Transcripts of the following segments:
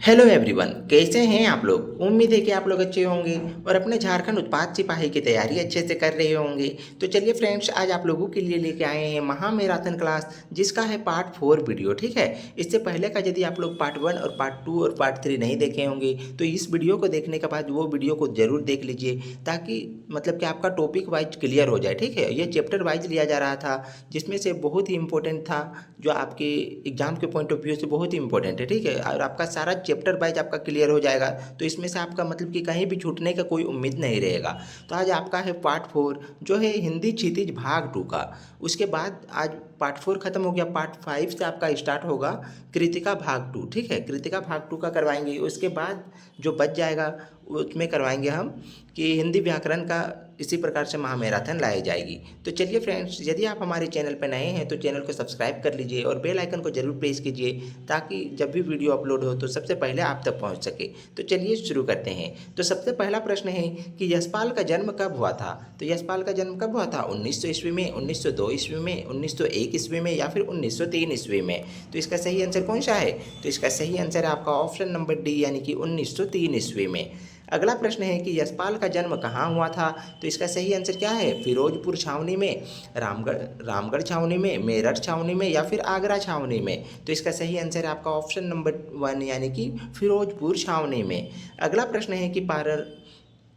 Hello everyone, कैसे हैं आप लोग। उम्मीद है कि आप लोग अच्छे होंगे और अपने झारखंड उत्पाद सिपाही की तैयारी अच्छे से कर रहे होंगे। तो चलिए फ्रेंड्स, आज आप लोगों के लिए लेके आए हैं महा मैराथन क्लास, जिसका है पार्ट 4 वीडियो। ठीक है, इससे पहले का यदि आप लोग पार्ट 1 और पार्ट 2 और पार्ट 3 नहीं देखे होंगे तो इस वीडियो को देखने के बाद वो वीडियो को जरूर देख लीजिए, ताकि मतलब कि आपका टॉपिक वाइज क्लियर हो जाए। ठीक है, ये चैप्टर वाइज लिया जा रहा था, जिसमें से बहुत ही इंपॉर्टेंट था, जो आपके एग्जाम के पॉइंट ऑफ व्यू से बहुत ही इंपॉर्टेंट है। ठीक है, और आपका सारा चैप्टर वाइज आपका क्लियर हो जाएगा, तो इसमें से आपका मतलब कि कहीं भी छूटने का कोई उम्मीद नहीं रहेगा। तो आज आपका है पार्ट 4, जो है हिंदी क्षितिज भाग 2 का। उसके बाद आज पार्ट 4 खत्म हो गया, पार्ट 5 से आपका स्टार्ट होगा कृतिका भाग 2। ठीक है, कृतिका भाग 2 का करवाएंगे। उसके बाद जो बच जाएगा उसमें करवाएंगे हम कि हिंदी व्याकरण का। इसी प्रकार से महामैराथन लाई जाएगी। तो चलिए फ्रेंड्स, यदि आप हमारे चैनल पर नए हैं तो चैनल को सब्सक्राइब कर लीजिए और बेल आइकन को जरूर प्रेस कीजिए, ताकि जब भी वीडियो अपलोड हो तो सबसे पहले आप तक पहुंच सके। तो चलिए शुरू करते हैं। तो सबसे पहला प्रश्न है कि यशपाल का जन्म कब हुआ था। तो यशपाल का जन्म कब हुआ था? 1900 ईस्वी में, 1902 ईस्वी में, 1901 ईस्वी में या फिर 1903 ईस्वी में। तो इसका सही आंसर कौन सा है? तो इसका सही आंसर है आपका ऑप्शन नंबर डी, यानी कि 1903 ईस्वी में। अगला प्रश्न है कि यशपाल का जन्म कहाँ हुआ था। तो इसका सही आंसर क्या है? फिरोजपुर छावनी में, रामगढ़ छावनी में, मेरठ छावनी में या फिर आगरा छावनी में। तो इसका सही आंसर है आपका ऑप्शन नंबर 1, यानी कि फिरोजपुर छावनी में। अगला प्रश्न है कि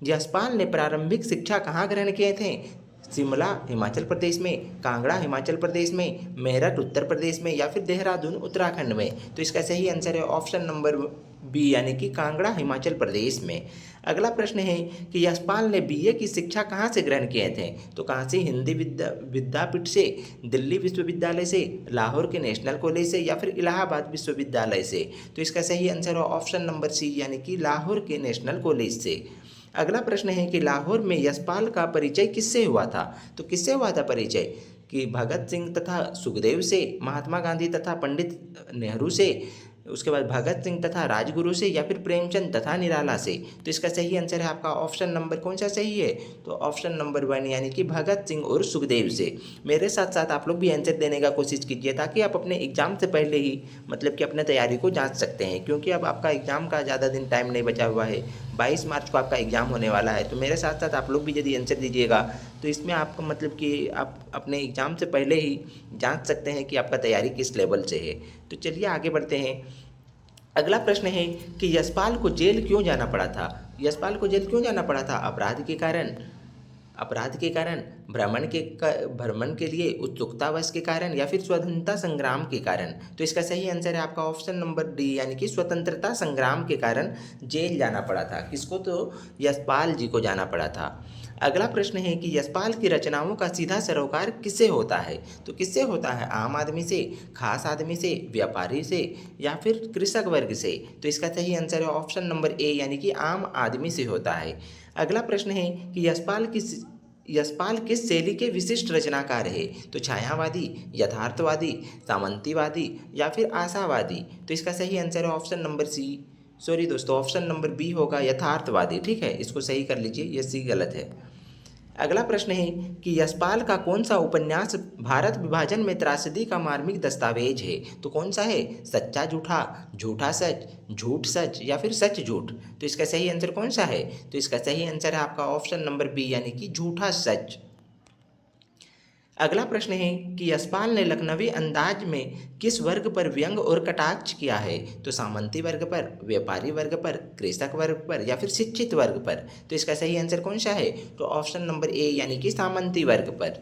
यशपाल ने प्रारंभिक शिक्षा कहाँ ग्रहण किए थे। शिमला हिमाचल प्रदेश में, कांगड़ा हिमाचल प्रदेश में, मेरठ उत्तर प्रदेश में या फिर देहरादून उत्तराखंड में। तो इसका सही आंसर है ऑप्शन नंबर बी, यानी कि कांगड़ा हिमाचल प्रदेश में। अगला प्रश्न है कि यशपाल ने बीए की शिक्षा कहाँ से ग्रहण किए थे। तो कहाँ से? हिंदी विद्यापीठ से, दिल्ली विश्वविद्यालय से, लाहौर के नेशनल कॉलेज से या फिर इलाहाबाद विश्वविद्यालय से। तो इसका सही आंसर है ऑप्शन नंबर सी, यानी कि लाहौर के नेशनल कॉलेज से। अगला प्रश्न है कि लाहौर में यशपाल का परिचय किससे हुआ था। तो किससे हुआ था परिचय? कि भगत सिंह तथा सुखदेव से, महात्मा गांधी तथा पंडित नेहरू से, उसके बाद भगत सिंह तथा राजगुरु से या फिर प्रेमचंद तथा निराला से। तो इसका सही आंसर है आपका ऑप्शन नंबर कौन सा सही है? तो ऑप्शन नंबर 1, यानी कि भगत सिंह और सुखदेव से। मेरे साथ साथ आप लोग भी आंसर देने का कोशिश कीजिए, ताकि आप अपने एग्जाम से पहले ही मतलब कि अपने तैयारी को जांच सकते हैं, क्योंकि अब आपका एग्जाम का ज़्यादा दिन टाइम नहीं बचा हुआ है। 22 मार्च को आपका एग्जाम होने वाला है। तो मेरे साथ साथ आप लोग भी यदि आंसर दीजिएगा तो इसमें आपको मतलब कि आप अपने एग्जाम से पहले ही जांच सकते हैं कि आपका तैयारी किस लेवल से है। तो चलिए आगे बढ़ते हैं। अगला प्रश्न है कि यशपाल को जेल क्यों जाना पड़ा था। यशपाल को जेल क्यों जाना पड़ा था? अपराध के कारण, भ्रमण के लिए उत्सुकतावश के कारण या फिर स्वतंत्रता संग्राम के कारण। तो इसका सही आंसर है आपका ऑप्शन नंबर डी, यानी कि स्वतंत्रता संग्राम के कारण जेल जाना पड़ा था। किसको? तो यशपाल जी को जाना पड़ा था। अगला प्रश्न है कि यशपाल की रचनाओं का सीधा सरोकार किससे होता है। तो किससे होता है? आम आदमी से, खास आदमी से, व्यापारी से या फिर कृषक वर्ग से। तो इसका सही आंसर है ऑप्शन नंबर ए, यानी कि आम आदमी से होता है। अगला प्रश्न है कि यशपाल किस शैली के विशिष्ट रचनाकार है। तो छायावादी, यथार्थवादी, सामंतीवादी या फिर आशावादी। तो इसका सही आंसर है ऑप्शन नंबर सी, सॉरी दोस्तों, ऑप्शन नंबर बी होगा यथार्थवादी। ठीक है, इसको सही कर लीजिए, ये सी गलत है। अगला प्रश्न है कि यशपाल का कौन सा उपन्यास भारत विभाजन में त्रासदी का मार्मिक दस्तावेज है। तो कौन सा है? सच्चा झूठा, झूठा सच, झूठ सच या फिर सच झूठ। तो इसका सही आंसर कौन सा है? तो इसका सही आंसर है आपका ऑप्शन नंबर बी, यानी कि झूठा सच। अगला प्रश्न है कि यशपाल ने लखनवी अंदाज में किस वर्ग पर व्यंग और कटाक्ष किया है। तो सामंती वर्ग पर, व्यापारी वर्ग पर, कृषक वर्ग पर या फिर शिक्षित वर्ग पर। तो इसका सही आंसर कौन सा है? तो ऑप्शन नंबर ए, यानी कि सामंती वर्ग पर।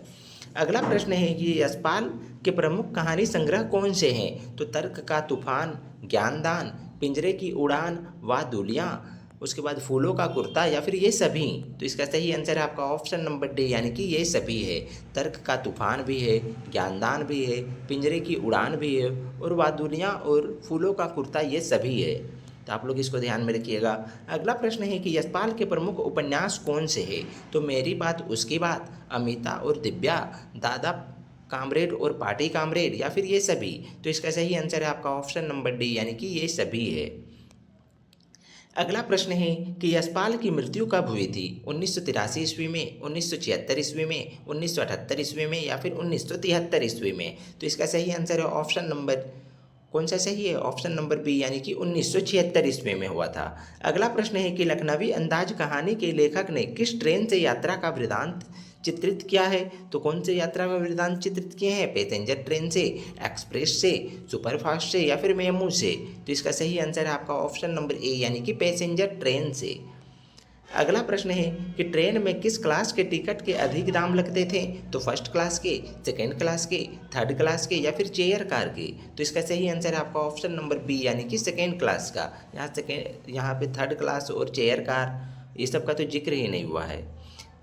अगला प्रश्न है कि यशपाल के प्रमुख कहानी संग्रह कौन से हैं। तो तर्क का तूफान, ज्ञानदान, पिंजरे की उड़ान, वादुलियाँ, उसके बाद फूलों का कुर्ता या फिर ये सभी। तो इसका सही आंसर है आपका ऑप्शन नंबर डी, यानी कि ये सभी है। तर्क का तूफान भी है, ज्ञानदान भी है, पिंजरे की उड़ान भी है और वादुलियाँ और फूलों का कुर्ता ये सभी है। तो आप लोग इसको ध्यान में रखिएगा। अगला प्रश्न है कि यशपाल के प्रमुख उपन्यास कौन से हैं। तो मेरी बात उसकी बात, अमिता और दिव्या, दादा कामरेड और पार्टी कामरेड या फिर ये सभी। तो इसका सही आंसर है आपका ऑप्शन नंबर डी, यानी कि ये सभी है। अगला प्रश्न है कि यशपाल की मृत्यु कब हुई थी। 1983 ईस्वी में, 1976 ईस्वी में, 1978 ईस्वी में या फिर 1973 ईस्वी में। तो इसका सही आंसर है ऑप्शन नंबर कौन सा सही है? ऑप्शन नंबर बी यानी कि 1976 ईस्वी में हुआ था। अगला प्रश्न है कि लखनवी अंदाज कहानी के लेखक ने किस ट्रेन से यात्रा का वृतांत चित्रित किया है? तो कौन से यात्रा में वृतांत चित्रित किए हैं? पैसेंजर ट्रेन से, एक्सप्रेस से, सुपरफास्ट से या फिर मेमू से? तो इसका सही आंसर है आपका ऑप्शन नंबर ए यानी कि पैसेंजर ट्रेन से। अगला प्रश्न है कि ट्रेन में किस क्लास के टिकट के अधिक दाम लगते थे? तो फर्स्ट क्लास के, सेकेंड क्लास के, थर्ड क्लास के या फिर चेयर कार के? तो इसका सही आंसर है आपका ऑप्शन नंबर बी यानी कि सेकेंड क्लास का। यहाँ पे थर्ड क्लास और चेयर कार ये सब का तो जिक्र ही नहीं हुआ है।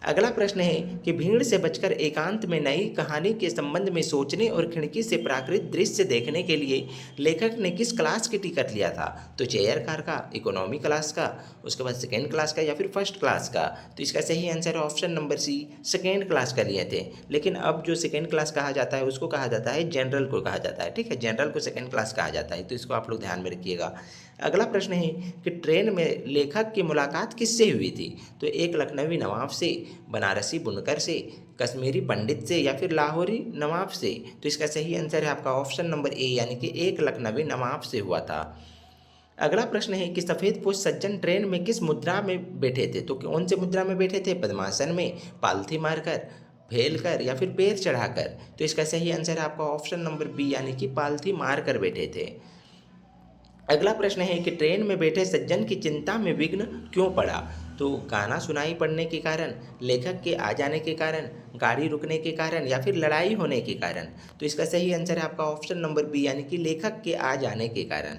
अगला प्रश्न है कि भीड़ से बचकर एकांत में नई कहानी के संबंध में सोचने और खिड़की से प्राकृतिक दृश्य देखने के लिए लेखक ने किस क्लास की टिकट लिया था? तो चेयर कार का, इकोनॉमी क्लास का, उसके बाद सेकेंड क्लास का या फिर फर्स्ट क्लास का? तो इसका सही आंसर है option number C, second class का लिए थे। लेकिन अब जो सेकेंड क्लास कहा जाता है उसको कहा जाता है जनरल को कहा जाता है, ठीक है, जनरल को सेकेंड क्लास कहा जाता है, तो इसको आप लोग ध्यान में रखिएगा। अगला प्रश्न है कि ट्रेन में लेखक की मुलाकात किससे हुई थी? तो एक लखनवी नवाब से, बनारसी बुनकर से, कश्मीरी पंडित से या फिर लाहौरी नवाब से? तो इसका सही आंसर है आपका ऑप्शन नंबर ए यानी कि एक लखनवी नवाब से हुआ था। अगला प्रश्न है कि सफ़ेद पोश सज्जन ट्रेन में किस मुद्रा में बैठे थे? तो कौन से मुद्रा में बैठे थे? पद्मासन में, पालथी मारकर, फैल कर या फिर पैर चढ़ाकर? तो इसका सही आंसर है आपका ऑप्शन नंबर बी यानी कि पालथी मार कर बैठे थे। अगला प्रश्न है कि ट्रेन में बैठे सज्जन की चिंता में विघ्न क्यों पड़ा? तो गाना सुनाई पड़ने के कारण, लेखक के आ जाने के कारण, गाड़ी रुकने के कारण या फिर लड़ाई होने के कारण? तो इसका सही आंसर है आपका ऑप्शन नंबर बी यानी कि लेखक के आ जाने के कारण।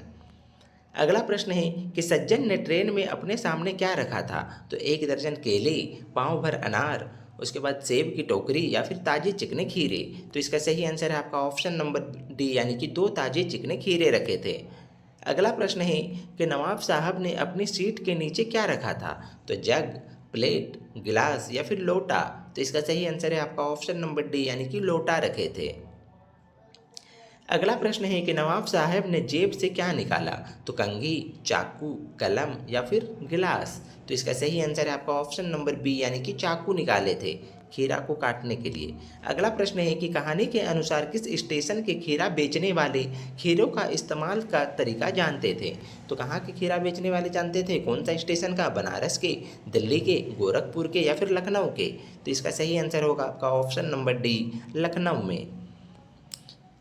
अगला प्रश्न है कि सज्जन ने ट्रेन में अपने सामने क्या रखा था? तो 1 दर्जन केले, पाँव भर अनार, उसके बाद सेब की टोकरी या फिर ताजे चिकने खीरे? तो इसका सही आंसर है आपका ऑप्शन नंबर डी यानी कि 2 ताजे चिकने खीरे रखे थे। अगला प्रश्न है कि नवाब साहब ने अपनी सीट के नीचे क्या रखा था? तो जग, प्लेट, गिलास या फिर लोटा? तो इसका सही आंसर है आपका ऑप्शन नंबर डी यानी कि लोटा रखे थे। अगला प्रश्न है कि नवाब साहब ने जेब से क्या निकाला? तो कंघी, चाकू, कलम या फिर गिलास? तो इसका सही आंसर है आपका ऑप्शन नंबर बी यानी कि चाकू निकाले थे खीरा को काटने के लिए। अगला प्रश्न है कि कहानी के अनुसार किस स्टेशन के खीरा बेचने वाले खीरों का इस्तेमाल का तरीका जानते थे? तो कहाँ के खीरा बेचने वाले जानते थे? कौन सा स्टेशन का? बनारस के, दिल्ली के, गोरखपुर के या फिर लखनऊ के? तो इसका सही आंसर होगा आपका ऑप्शन नंबर डी, लखनऊ में।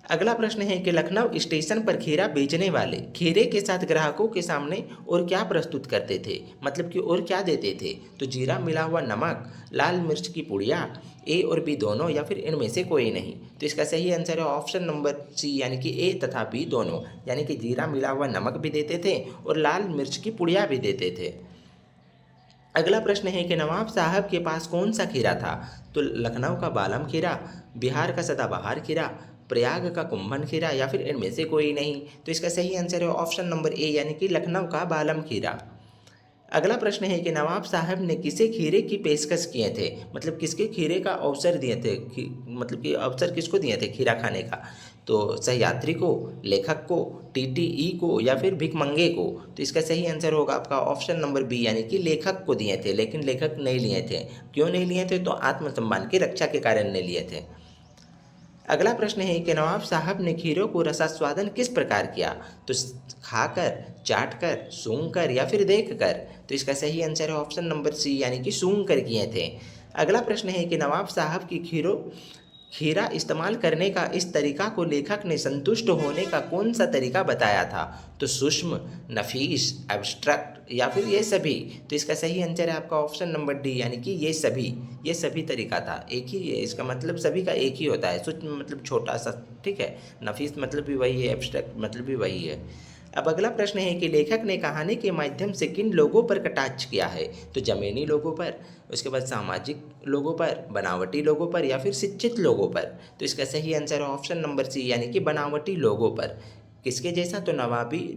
अगला प्रश्न है कि लखनऊ स्टेशन पर खीरा बेचने वाले खीरे के साथ ग्राहकों के सामने और क्या प्रस्तुत करते थे? मतलब कि और क्या देते थे? तो जीरा मिला हुआ नमक, लाल मिर्च की पुड़िया, ए और बी दोनों या फिर इनमें से कोई नहीं? तो इसका सही आंसर है ऑप्शन नंबर सी यानी कि ए तथा बी दोनों, यानी कि जीरा मिला हुआ नमक भी देते थे और लाल मिर्च की पुड़िया भी देते थे। अगला प्रश्न है कि नवाब साहब के पास कौन सा खीरा था? तो लखनऊ का बालम खीरा, बिहार का सदाबहार खीरा, प्रयाग का कुंभन खीरा या फिर इनमें से कोई नहीं? तो इसका सही आंसर है ऑप्शन नंबर ए यानी कि लखनऊ का बालम खीरा। अगला प्रश्न है कि नवाब साहब ने किसे खीरे की पेशकश किए थे? मतलब किसके खीरे का अवसर दिए थे, मतलब कि अवसर किसको दिए थे खीरा खाने का? तो सहयात्री को, लेखक को, टीटीई को या फिर भिखमंगे को? तो इसका सही आंसर होगा आपका ऑप्शन नंबर बी यानी कि लेखक को दिए थे, लेकिन लेखक नहीं लिए थे। क्यों नहीं लिए थे? तो आत्मसम्मान की रक्षा के कारण नहीं लिए थे। अगला प्रश्न है कि नवाब साहब ने खीरों को रसास्वादन किस प्रकार किया? तो खाकर, चाटकर, सूंघकर या फिर देखकर? तो इसका सही आंसर है ऑप्शन नंबर सी यानी कि सूंघकर किए थे। अगला प्रश्न है कि नवाब साहब की खीरा इस्तेमाल करने का इस तरीका को लेखक ने संतुष्ट होने का कौन सा तरीका बताया था? तो सूक्ष्म, नफीस, एब्स्ट्रैक्ट या फिर ये सभी? तो इसका सही आंसर है आपका ऑप्शन नंबर डी यानी कि ये सभी तरीका था। एक ही है, इसका मतलब सभी का एक ही होता है। सूक्ष्म मतलब छोटा सा, ठीक है, नफीस मतलब भी वही है, एब्स्ट्रैक्ट मतलब भी वही है। अब अगला प्रश्न है कि लेखक ने कहानी के माध्यम से किन लोगों पर कटाक्ष किया है? तो जमीनी लोगों पर, उसके बाद सामाजिक लोगों पर, बनावटी लोगों पर या फिर शिक्षित लोगों पर? तो इसका सही आंसर है ऑप्शन नंबर सी यानी कि बनावटी लोगों पर। किसके जैसा? तो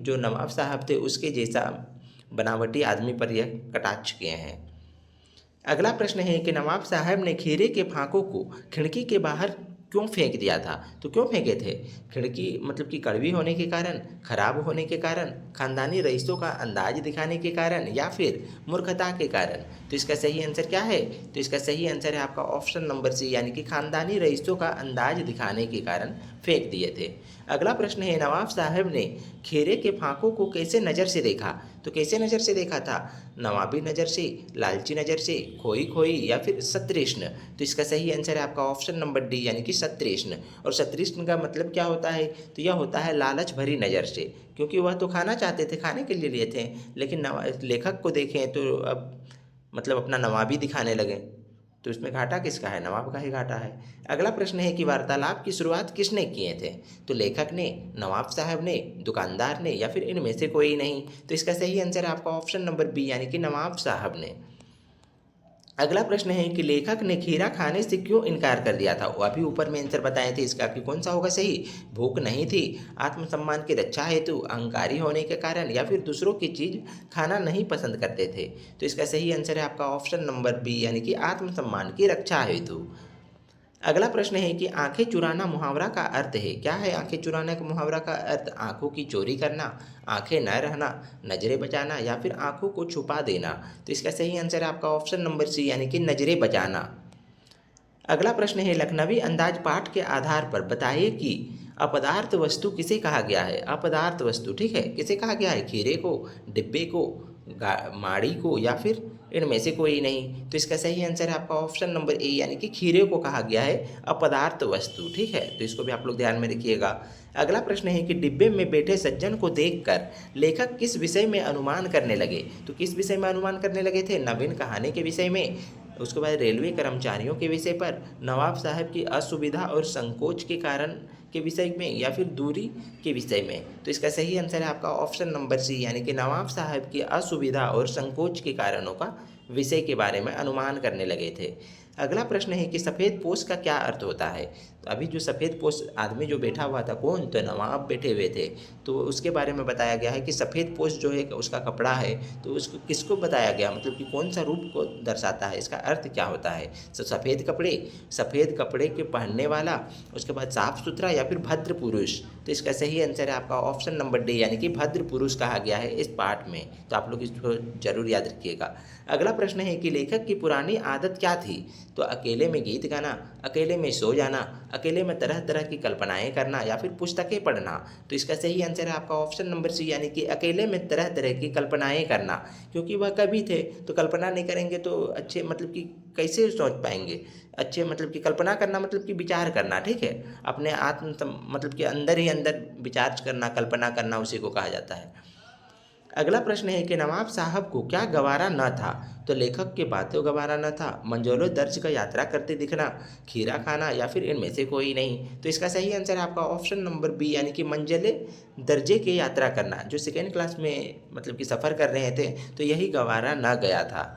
जो नवाब साहब थे उसके जैसा बनावटी आदमी पर यह कटाक्ष किए हैं। अगला प्रश्न है कि नवाब साहब ने खीरे के फांकों को खिड़की के बाहर क्यों फेंक दिया था? तो क्यों फेंके थे? खिड़की मतलब कि कड़वी होने के कारण, खराब होने के कारण, खानदानी रईसों का अंदाज दिखाने के कारण या फिर मूर्खता के कारण? तो इसका सही आंसर क्या है? तो इसका सही आंसर है आपका ऑप्शन नंबर सी, यानी कि खानदानी रईसों का अंदाज दिखाने के कारण फेंक दिए थे। अगला प्रश्न है, नवाब साहब ने खीरे के फांकों को कैसे नज़र से देखा? तो कैसे नज़र से देखा था? नवाबी नज़र से, लालची नज़र से, खोई खोई या फिर सतृष्ण? तो इसका सही आंसर है आपका ऑप्शन नंबर डी, यानी कि सतृष्ण। और सतृष्ण का मतलब क्या होता है? तो यह होता है लालच भरी नज़र से, क्योंकि वह तो खाना चाहते थे, खाने के लिए लिए थे, लेकिन लेखक को देखें तो अब मतलब अपना नवाबी दिखाने लगे, तो इसमें घाटा किसका है? नवाब का ही घाटा है। अगला प्रश्न है कि वार्तालाप की शुरुआत किसने किए थे? तो लेखक ने, नवाब साहब ने, दुकानदार ने या फिर इनमें से कोई नहीं? तो इसका सही आंसर है आपका ऑप्शन नंबर बी, यानी कि नवाब साहब ने। अगला प्रश्न है कि लेखक ने खीरा खाने से क्यों इनकार कर दिया था? वो अभी ऊपर में आंसर बताए थे, इसका कि कौन सा होगा सही? भूख नहीं थी, आत्मसम्मान की रक्षा हेतु, अहंकारी होने के कारण या फिर दूसरों की चीज़ खाना नहीं पसंद करते थे? तो इसका सही आंसर है आपका ऑप्शन नंबर बी, यानी कि आत्मसम्मान की रक्षा हेतु। अगला प्रश्न है कि आंखें चुराना मुहावरा का अर्थ है क्या? है आंखें चुराने का मुहावरा का अर्थ? आंखों की चोरी करना, आंखें न रहना, नजरें बचाना या फिर आंखों को छुपा देना? तो इसका सही आंसर है आपका ऑप्शन नंबर सी, यानी कि नजरें बचाना। अगला प्रश्न है, लखनवी अंदाज पाठ के आधार पर बताइए कि अपदार्थ वस्तु किसे कहा गया है? अपदार्थ वस्तु, ठीक है, किसे कहा गया है? खीरे को, डिब्बे को, माड़ी को या फिर इनमें से कोई नहीं? तो इसका सही आंसर है आपका ऑप्शन नंबर ए, यानी कि खीरे को कहा गया है अपदार्थ वस्तु, ठीक है, तो इसको भी आप लोग ध्यान में रखिएगा। अगला प्रश्न है कि डिब्बे में बैठे सज्जन को देखकर लेखक किस विषय में अनुमान करने लगे? तो किस विषय में अनुमान करने लगे थे? नवीन कहानी के विषय में, उसके बाद रेलवे कर्मचारियों के विषय पर, नवाब साहब की असुविधा और संकोच के कारण के विषय में या फिर दूरी के विषय में? तो इसका सही आंसर है आपका ऑप्शन नंबर सी, यानी कि नवाब साहब की असुविधा और संकोच के कारणों का विषय के बारे में अनुमान करने लगे थे। अगला प्रश्न है कि सफ़ेद पोश का क्या अर्थ होता है? तो अभी जो सफ़ेद पोश आदमी जो बैठा हुआ था, कौन? तो नवाब बैठे हुए थे, तो उसके बारे में बताया गया है कि सफ़ेद पोश जो है उसका कपड़ा है, तो उसको किसको बताया गया, मतलब कि कौन सा रूप को दर्शाता है, इसका अर्थ क्या होता है? तो सफ़ेद कपड़े, सफ़ेद कपड़े के पहनने वाला, उसके बाद साफ सुथरा या फिर भद्र पुरुष? तो इसका सही आंसर है आपका ऑप्शन नंबर डी, यानी कि भद्र पुरुष कहा गया है इस पाठ में, तो आप लोग इसको जरूर याद रखिएगा। अगला प्रश्न है कि लेखक की पुरानी आदत क्या थी? तो अकेले में गीत गाना, अकेले में सो जाना, अकेले में तरह तरह की कल्पनाएं करना या फिर पुस्तकें पढ़ना? तो इसका सही आंसर है आपका ऑप्शन नंबर सी, यानी कि अकेले में तरह तरह की कल्पनाएं करना, क्योंकि वह कवि थे, तो कल्पना नहीं करेंगे तो अच्छे मतलब कि कैसे सोच पाएंगे? अच्छे मतलब कि कल्पना करना मतलब कि विचार करना, ठीक है, अपने मतलब कि अंदर ही अंदर विचार करना, कल्पना करना, उसी को कहा जाता है। अगला प्रश्न है कि नवाब साहब को क्या गवारा न था? तो लेखक के बातों गवारा न था, मंजिलों दर्ज का यात्रा करते दिखना, खीरा खाना या फिर इनमें से कोई नहीं? तो इसका सही आंसर है आपका ऑप्शन नंबर बी, यानी कि मंजिले दर्जे की यात्रा करना, जो सेकेंड क्लास में मतलब कि सफ़र कर रहे थे, तो यही गवारा न गया था।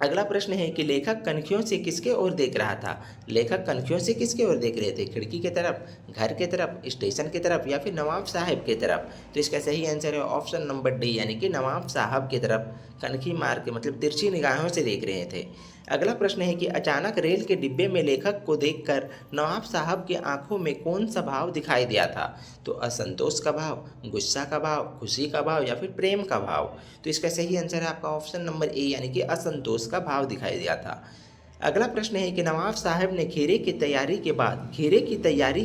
अगला प्रश्न है कि लेखक कनखियों से किसके ओर देख रहा था? लेखक कनखियों से किसके ओर देख रहे थे? खिड़की की तरफ, घर की तरफ, स्टेशन की तरफ या फिर नवाब साहब की तरफ? तो इसका सही आंसर है ऑप्शन नंबर डी, यानी कि नवाब साहब की तरफ कनखी मार के मतलब तिरछी निगाहों से देख रहे थे। अगला प्रश्न है कि अचानक रेल के डिब्बे में लेखक को देखकर नवाब साहब की आंखों में कौन सा भाव दिखाई दिया था? तो असंतोष का भाव, गुस्सा का भाव, खुशी का भाव या फिर प्रेम का भाव? तो इसका सही आंसर है आपका ऑप्शन नंबर ए, यानी कि असंतोष का भाव दिखाई दिया था। अगला प्रश्न है कि नवाब साहब ने खीरे की तैयारी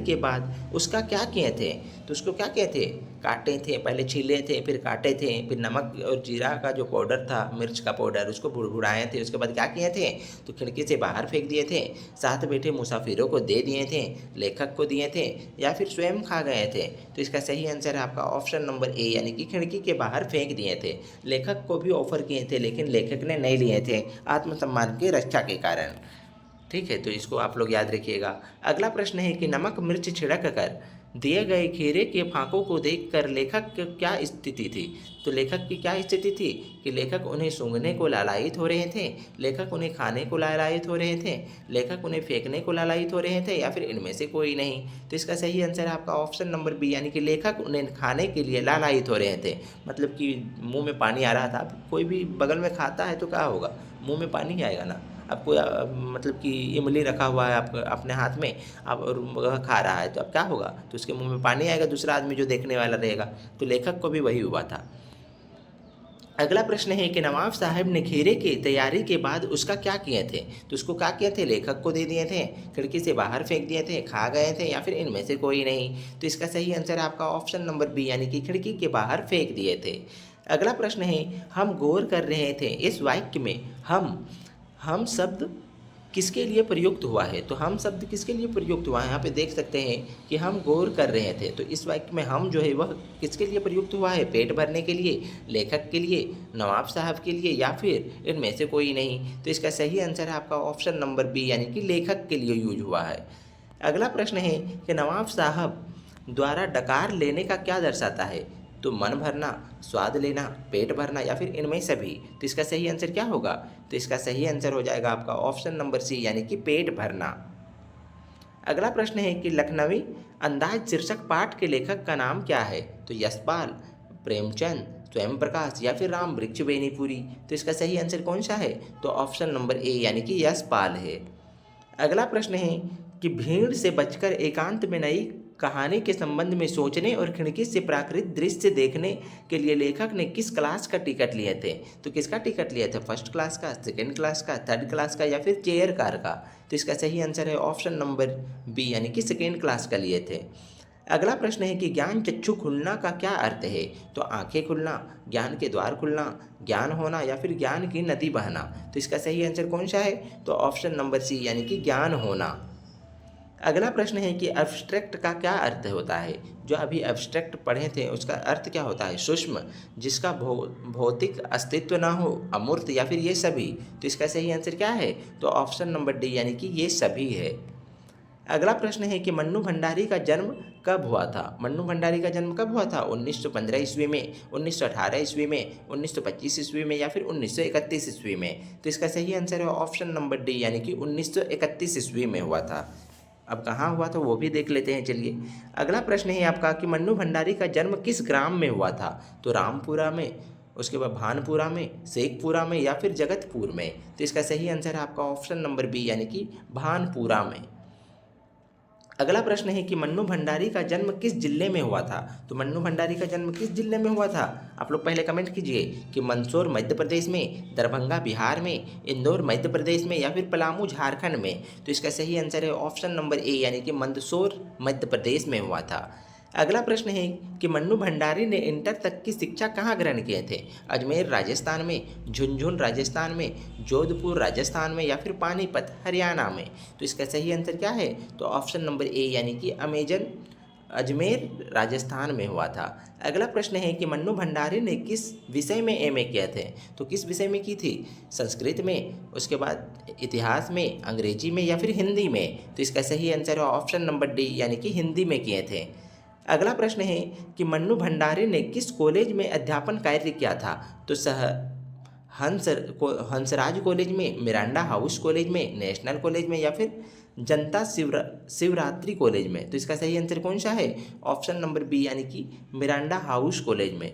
के बाद उसका क्या किए थे? तो उसको क्या किए थे? काटे थे, पहले छीले थे, फिर काटे थे, फिर नमक और जीरा का जो पाउडर था, मिर्च का पाउडर, उसको भुड़भुड़ाए थे, उसके बाद क्या किए थे? तो खिड़की से बाहर फेंक दिए थे, साथ बैठे मुसाफिरों को दे दिए थे, लेखक को दिए थे या फिर स्वयं खा गए थे? तो इसका सही आंसर है आपका ऑप्शन नंबर ए, यानी कि खिड़की के बाहर फेंक दिए थे। लेखक को भी ऑफर किए थे, लेकिन लेखक ने नहीं लिए थे आत्मसम्मान की रक्षा के कारण, ठीक है, तो इसको आप लोग याद रखिएगा। अगला प्रश्न है कि नमक मिर्च छिड़क कर दिए गए खीरे के फांकों को देखकर लेखक की क्या स्थिति थी? तो लेखक की क्या स्थिति थी? कि लेखक उन्हें सूंघने को लालायित हो रहे थे, लेखक उन्हें खाने को लालायित हो रहे थे, लेखक उन्हें फेंकने को लालायित हो रहे थे या फिर इनमें से कोई नहीं? तो इसका सही आंसर है आपका ऑप्शन नंबर बी, यानी कि लेखक उन्हें खाने के लिए लालायित हो रहे थे, मतलब कि मुंह में पानी आ रहा था। कोई भी बगल में खाता है तो क्या होगा? मुंह में पानी आएगा ना, आपको मतलब कि इमली रखा हुआ है आप अपने हाथ में, आप और वह खा रहा है, तो अब क्या होगा, तो उसके मुंह में पानी आएगा, दूसरा आदमी जो देखने वाला रहेगा। तो लेखक को भी वही हुआ था। अगला प्रश्न है कि नवाब साहब ने घेरे की तैयारी के बाद उसका क्या किए थे। तो उसको क्या किए थे, लेखक को दे दिए थे, खिड़की से बाहर फेंक दिए थे, खा गए थे, या फिर इनमें से कोई नहीं। तो इसका सही आंसर है आपका ऑप्शन नंबर बी, यानी कि खिड़की के बाहर फेंक दिए थे। अगला प्रश्न है, हम गौर कर रहे थे, इस वाक्य में हम शब्द किसके लिए प्रयुक्त हुआ है। तो हम शब्द किसके लिए प्रयुक्त हुआ है, यहाँ पे देख सकते हैं कि हम गौर कर रहे थे, तो इस वाक्य में हम जो है वह किसके लिए प्रयुक्त हुआ है, पेट भरने के लिए, लेखक के लिए, नवाब साहब के लिए, या फिर इनमें से कोई नहीं। तो इसका सही आंसर है आपका ऑप्शन नंबर बी, यानी कि लेखक के लिए यूज हुआ है। अगला प्रश्न है कि नवाब साहब द्वारा डकार लेने का क्या दर्शाता है। तो मन भरना, स्वाद लेना, पेट भरना, या फिर इनमें सभी। तो इसका सही आंसर क्या होगा, तो इसका सही आंसर हो जाएगा आपका ऑप्शन नंबर सी, यानी कि पेट भरना। अगला प्रश्न है कि लखनवी अंदाज शीर्षक पाठ के लेखक का नाम क्या है। तो यशपाल, प्रेमचंद, स्वयं प्रकाश, या फिर राम वृक्ष बेनीपुरी। तो इसका सही आंसर कौन सा है, तो ऑप्शन नंबर ए, यानी कि यशपाल है। अगला प्रश्न है कि भीड़ से बचकर एकांत में नई कहानी के संबंध में सोचने और खिड़की से प्राकृतिक दृश्य देखने के लिए लेखक ने किस क्लास का टिकट लिए थे। तो किसका टिकट लिए थे, फर्स्ट क्लास का, सेकेंड क्लास का, थर्ड क्लास का, या फिर चेयर कार का। तो इसका सही आंसर है ऑप्शन नंबर बी, यानी कि सेकेंड क्लास का लिए थे। अगला प्रश्न है कि ज्ञान चक्षु खुलना का क्या अर्थ है। तो आंखें खुलना, ज्ञान के द्वार खुलना, ज्ञान होना, या फिर ज्ञान की नदी बहना। तो इसका सही आंसर कौन सा है, तो ऑप्शन नंबर सी, यानी कि ज्ञान होना। अगला प्रश्न है कि एब्स्ट्रैक्ट का क्या अर्थ होता है। जो अभी एब्स्ट्रैक्ट पढ़े थे उसका अर्थ क्या होता है, सूक्ष्म, जिसका भौतिक अस्तित्व ना हो, अमूर्त, या फिर ये सभी। तो इसका सही आंसर क्या है, तो ऑप्शन नंबर डी, यानी कि ये सभी है। अगला प्रश्न है कि मन्नू भंडारी का जन्म कब हुआ था। मन्नू भंडारी का जन्म कब हुआ था, 1915 ईस्वी में, 1918 ईस्वी में, 1925 ईस्वी में, या फिर 1931 ईस्वी में। तो इसका सही आंसर है ऑप्शन नंबर डी, यानी कि 1931 ईस्वी में हुआ था। अब कहाँ हुआ था वो भी देख लेते हैं, चलिए। अगला प्रश्न है आपका कि मन्नू भंडारी का जन्म किस ग्राम में हुआ था। तो रामपुरा में, उसके बाद भानपुरा में, शेखपुरा में, या फिर जगतपुर में। तो इसका सही आंसर है आपका ऑप्शन नंबर बी, यानी कि भानपुरा में। अगला प्रश्न है कि मन्नू भंडारी का जन्म किस जिले में हुआ था। तो मन्नू भंडारी का जन्म किस जिले में हुआ था, आप लोग पहले कमेंट कीजिए कि मंदसौर मध्य प्रदेश में, दरभंगा बिहार में, इंदौर मध्य प्रदेश में, या फिर पलामू झारखंड में। तो इसका सही आंसर है ऑप्शन नंबर ए, यानी कि मंदसौर मध्य प्रदेश में हुआ था। अगला प्रश्न है कि मन्नू भंडारी ने इंटर तक की शिक्षा कहाँ ग्रहण किए थे। अजमेर राजस्थान में, झुंझुनू राजस्थान में, जोधपुर राजस्थान में, या फिर पानीपत हरियाणा में। तो इसका सही आंसर क्या है, तो ऑप्शन नंबर ए, यानी कि अजमेर राजस्थान में हुआ था। अगला प्रश्न है कि मन्नू भंडारी ने किस विषय में एमए किए थे। तो किस विषय में की थी, संस्कृत में, उसके बाद इतिहास में, अंग्रेजी में, या फिर हिंदी में। तो इसका सही आंसर है ऑप्शन नंबर डी, यानी कि हिंदी में किए थे। अगला प्रश्न है कि मन्नू भंडारी ने किस कॉलेज में अध्यापन कार्य किया था। तो हंसराज कॉलेज में, मिरांडा हाउस कॉलेज में, नेशनल कॉलेज में, या फिर जनता शिवरात्रि कॉलेज में। तो इसका सही आंसर कौन सा है, ऑप्शन नंबर बी, यानी कि मिरांडा हाउस कॉलेज में।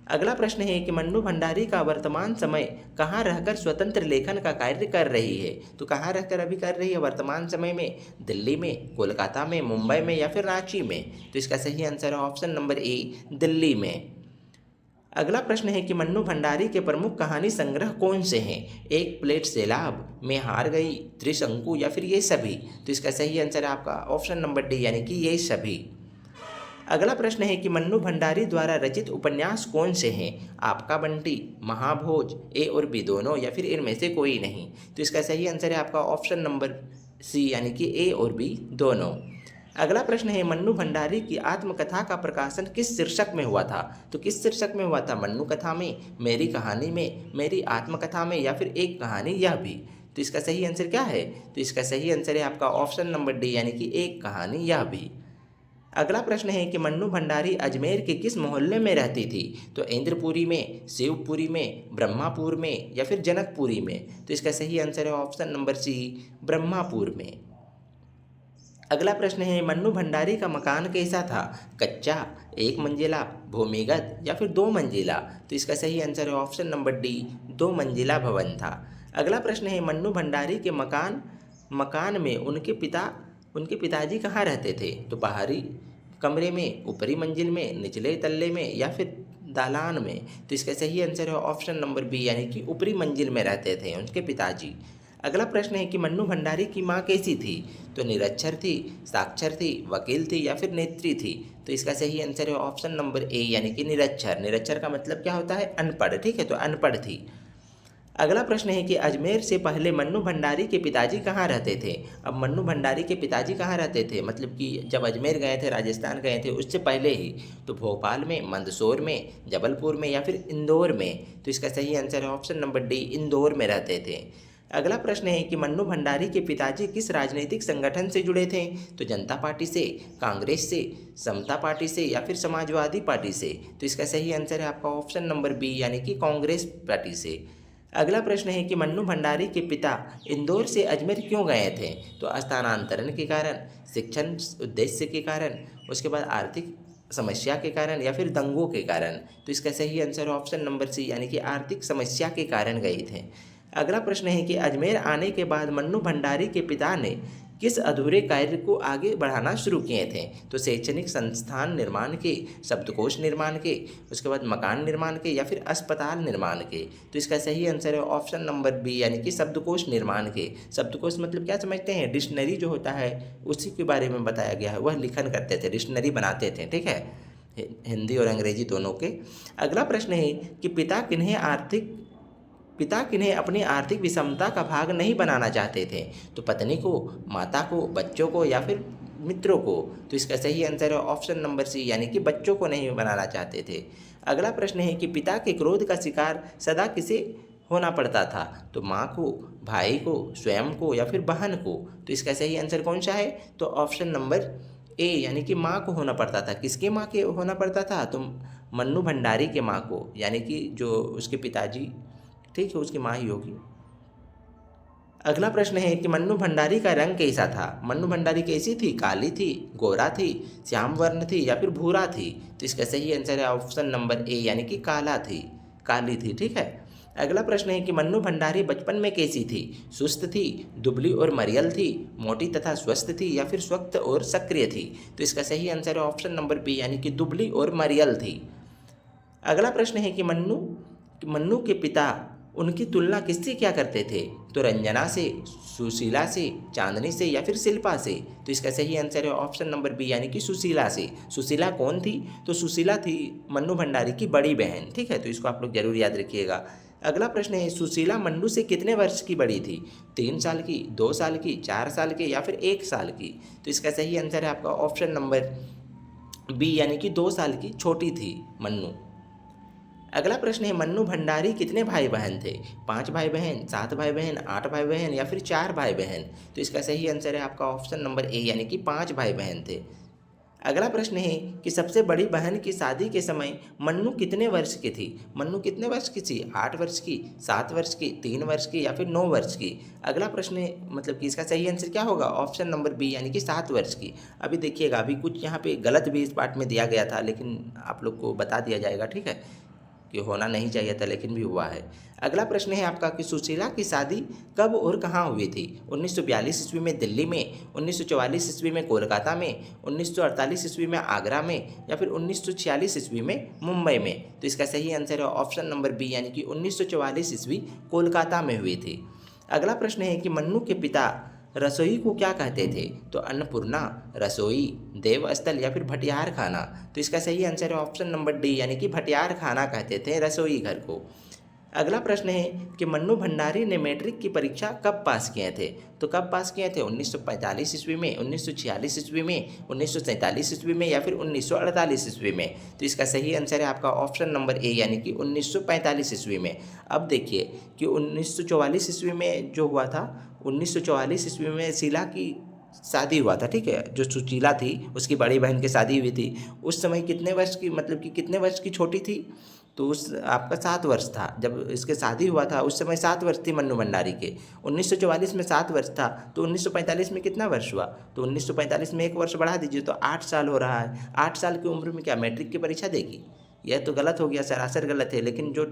अगला प्रश्न है कि मन्नू भंडारी का वर्तमान समय कहाँ रहकर स्वतंत्र लेखन का कार्य कर रही है। तो कहाँ रहकर अभी कर रही है वर्तमान समय में, दिल्ली में, कोलकाता में, मुंबई में, या फिर रांची में। तो इसका सही आंसर है ऑप्शन नंबर ए, दिल्ली में। अगला प्रश्न है कि मन्नू भंडारी के प्रमुख कहानी संग्रह कौन से हैं। एक प्लेट सैलाब, मैं हार गई, त्रिशंकु, या फिर ये सभी। तो इसका सही आंसर है आपका ऑप्शन नंबर डी, यानी कि ये सभी। अगला प्रश्न है कि मन्नू भंडारी द्वारा रचित उपन्यास कौन से हैं। आपका बंटी, महाभोज, ए और बी दोनों, या फिर इनमें से कोई नहीं। तो इसका सही आंसर है आपका ऑप्शन नंबर सी, यानी कि ए और बी दोनों। अगला प्रश्न है मन्नू भंडारी की आत्मकथा का प्रकाशन किस शीर्षक में हुआ था। तो किस शीर्षक में हुआ था, मन्नू कथा में, मेरी कहानी में, मेरी आत्मकथा में, या फिर एक कहानी यह भी। तो इसका सही आंसर क्या है, तो इसका सही आंसर है आपका ऑप्शन नंबर डी, यानी कि एक कहानी यह भी। अगला प्रश्न है कि मन्नू भंडारी अजमेर के किस मोहल्ले में रहती थी। तो इंद्रपुरी में, शिवपुरी में, ब्रह्मापुर में, या फिर जनकपुरी में। तो इसका सही आंसर है ऑप्शन नंबर सी, ब्रह्मापुर में। अगला प्रश्न है मन्नू भंडारी का मकान कैसा था, कच्चा, एक मंजिला, भूमिगत, या फिर दो मंजिला। तो इसका सही आंसर है ऑप्शन नंबर डी, दो मंजिला भवन था। अगला प्रश्न है मन्नू भंडारी के मकान में उनके पिताजी कहाँ रहते थे? तो बाहरी कमरे में, ऊपरी मंजिल में, निचले तल्ले में या फिर दालान में? तो इसका सही आंसर है ऑप्शन नंबर बी, यानी कि ऊपरी मंजिल में रहते थे उनके पिताजी। अगला प्रश्न है कि मन्नू भंडारी की माँ कैसी थी? तो निरक्षर थी, साक्षर थी, वकील थी या फिर नेत्री थी? तो इसका सही आंसर है ऑप्शन नंबर ए, यानी कि निरक्षर। निरक्षर का मतलब क्या होता है? अनपढ़। ठीक है, तो अनपढ़ थी। अगला प्रश्न है कि अजमेर से पहले मन्नू भंडारी के पिताजी कहाँ रहते थे? अब मन्नू भंडारी के पिताजी कहाँ रहते थे, मतलब कि जब अजमेर गए थे, राजस्थान गए थे, उससे पहले ही, तो भोपाल में, मंदसौर में, जबलपुर में या फिर इंदौर में? तो इसका सही आंसर है ऑप्शन नंबर डी, इंदौर में रहते थे। अगला प्रश्न है कि मन्नू भंडारी के पिताजी किस राजनीतिक संगठन से जुड़े थे? तो जनता पार्टी से, कांग्रेस से, समता पार्टी से या फिर समाजवादी पार्टी से? तो इसका सही आंसर है आपका ऑप्शन नंबर बी, यानी कि कांग्रेस पार्टी से। अगला प्रश्न है कि मन्नू भंडारी के पिता इंदौर से अजमेर क्यों गए थे? तो स्थानांतरण के कारण, शिक्षण उद्देश्य के कारण, उसके बाद आर्थिक समस्या के कारण या फिर दंगों के कारण? तो इसका सही आंसर ऑप्शन नंबर सी, यानी कि आर्थिक समस्या के कारण गए थे। अगला प्रश्न है कि अजमेर आने के बाद मन्नू भंडारी के पिता ने किस अधूरे कार्य को आगे बढ़ाना शुरू किए थे? तो शैक्षणिक संस्थान निर्माण के, शब्दकोश निर्माण के, उसके बाद मकान निर्माण के या फिर अस्पताल निर्माण के? तो इसका सही आंसर है ऑप्शन नंबर बी, यानी कि शब्दकोश निर्माण के। शब्दकोश मतलब क्या समझते हैं? डिक्शनरी जो होता है उसी के बारे में बताया गया है। वह लिखन करते थे, डिक्शनरी बनाते थे। ठीक है, हिंदी और अंग्रेजी दोनों के। अगला प्रश्न है कि पिता किन्हें अपनी आर्थिक विषमता का भाग नहीं बनाना चाहते थे? तो पत्नी को, माता को, बच्चों को या फिर मित्रों को? तो इसका सही आंसर है ऑप्शन नंबर सी, यानी कि बच्चों को नहीं बनाना चाहते थे। अगला प्रश्न है कि पिता के क्रोध का शिकार सदा किसे होना पड़ता था? तो माँ को, भाई को, स्वयं को या फिर बहन को? तो इसका सही आंसर कौन सा है? तो ऑप्शन नंबर ए, यानी कि माँ को होना पड़ता था। किसके माँ के होना पड़ता था? तो मन्नू भंडारी के माँ को, यानी कि जो उसके पिताजी, ठीक है, उसकी माँ ही होगी। अगला प्रश्न है कि मन्नू भंडारी का रंग कैसा था? मन्नू भंडारी कैसी थी? काली थी, गोरा थी, श्याम वर्ण थी या फिर भूरा थी? तो इसका सही आंसर है ऑप्शन नंबर ए, यानी कि काली थी। ठीक है। अगला प्रश्न है कि मन्नू भंडारी बचपन में कैसी थी? सुस्त थी, दुबली और मरियल थी, मोटी तथा स्वस्थ थी या फिर स्वस्थ और सक्रिय थी? तो इसका सही आंसर है ऑप्शन नंबर बी, यानी कि दुबली और मरियल थी। अगला प्रश्न है कि मन्नू के पिता उनकी तुलना किससे क्या करते थे? तो रंजना से, सुशीला से, चांदनी से या फिर शिल्पा से? तो इसका सही आंसर है ऑप्शन नंबर बी, यानी कि सुशीला से। सुशीला कौन थी? तो सुशीला थी मन्नू भंडारी की बड़ी बहन। ठीक है, तो इसको आप लोग जरूर याद रखिएगा। अगला प्रश्न है सुशीला मन्नू से कितने वर्ष की बड़ी थी? 3 साल की, 2 साल की, 4 साल की या फिर 1 साल की? तो इसका सही आंसर है आपका ऑप्शन नंबर बी, यानी कि 2 साल की छोटी थी मन्नू। अगला प्रश्न है मन्नू भंडारी कितने भाई बहन थे? 5 भाई बहन, 7 भाई बहन, 8 भाई बहन या फिर 4 भाई बहन? तो इसका सही आंसर है आपका ऑप्शन नंबर ए, यानी कि 5 भाई बहन थे। अगला प्रश्न है कि सबसे बड़ी बहन की शादी के समय मन्नू कितने वर्ष की थी? मन्नू कितने वर्ष की थी? 8 वर्ष की, 7 वर्ष की, 3 वर्ष की या फिर 9 वर्ष की? अगला प्रश्न है मतलब कि इसका सही आंसर क्या होगा? ऑप्शन नंबर बी, यानी कि 7 वर्ष की। अभी देखिएगा, अभी कुछ यहाँ पे गलत भी इस पार्ट में दिया गया था, लेकिन आप लोग को बता दिया जाएगा। ठीक है, कि होना नहीं चाहिए था लेकिन भी हुआ है। अगला प्रश्न है आपका कि सुशीला की शादी कब और कहाँ हुई थी? 1942 ईस्वी में दिल्ली में, 1944 ईस्वी में कोलकाता में, 1948 ईस्वी में आगरा में या फिर 1946 ईस्वी में मुंबई में? तो इसका सही आंसर है ऑप्शन नंबर बी, यानी कि 1944 ईस्वी कोलकाता में हुई थी। अगला प्रश्न है कि मन्नू के पिता रसोई को क्या कहते थे? तो अन्नपूर्णा, रसोई, देवस्थल या फिर भटियार खाना? तो इसका सही आंसर है ऑप्शन नंबर डी, यानी कि भटियार खाना कहते थे रसोई घर को। अगला प्रश्न है कि मन्नू भंडारी ने मैट्रिक की परीक्षा कब पास किए थे? तो कब पास किए थे? 1945 ईस्वी में, 1946 ईस्वी में, 1947 ईस्वी में या फिर 1948 ईस्वी में? तो इसका सही आंसर है आपका ऑप्शन नंबर ए, यानी कि 1945 ईस्वी में। अब देखिए कि 1944 ईस्वी में जो हुआ था, 1944 ईस्वी में शीला की शादी हुआ था। ठीक है, जो सुशीला थी उसकी बड़ी बहन की शादी हुई थी। उस समय कितने वर्ष की, मतलब कि कितने वर्ष की छोटी थी? तो उस आपका 7 वर्ष था जब इसके शादी हुआ था। उस समय 7 वर्ष थी मन्नू भंडारी के। 1944 में 7 वर्ष था, तो 1945 में कितना वर्ष हुआ? तो 1945 में 1 वर्ष बढ़ा दीजिए तो 8 साल हो रहा है। 8 साल की उम्र में क्या मैट्रिक की परीक्षा देगी? यह तो गलत हो गया, सरासर गलत है। लेकिन जो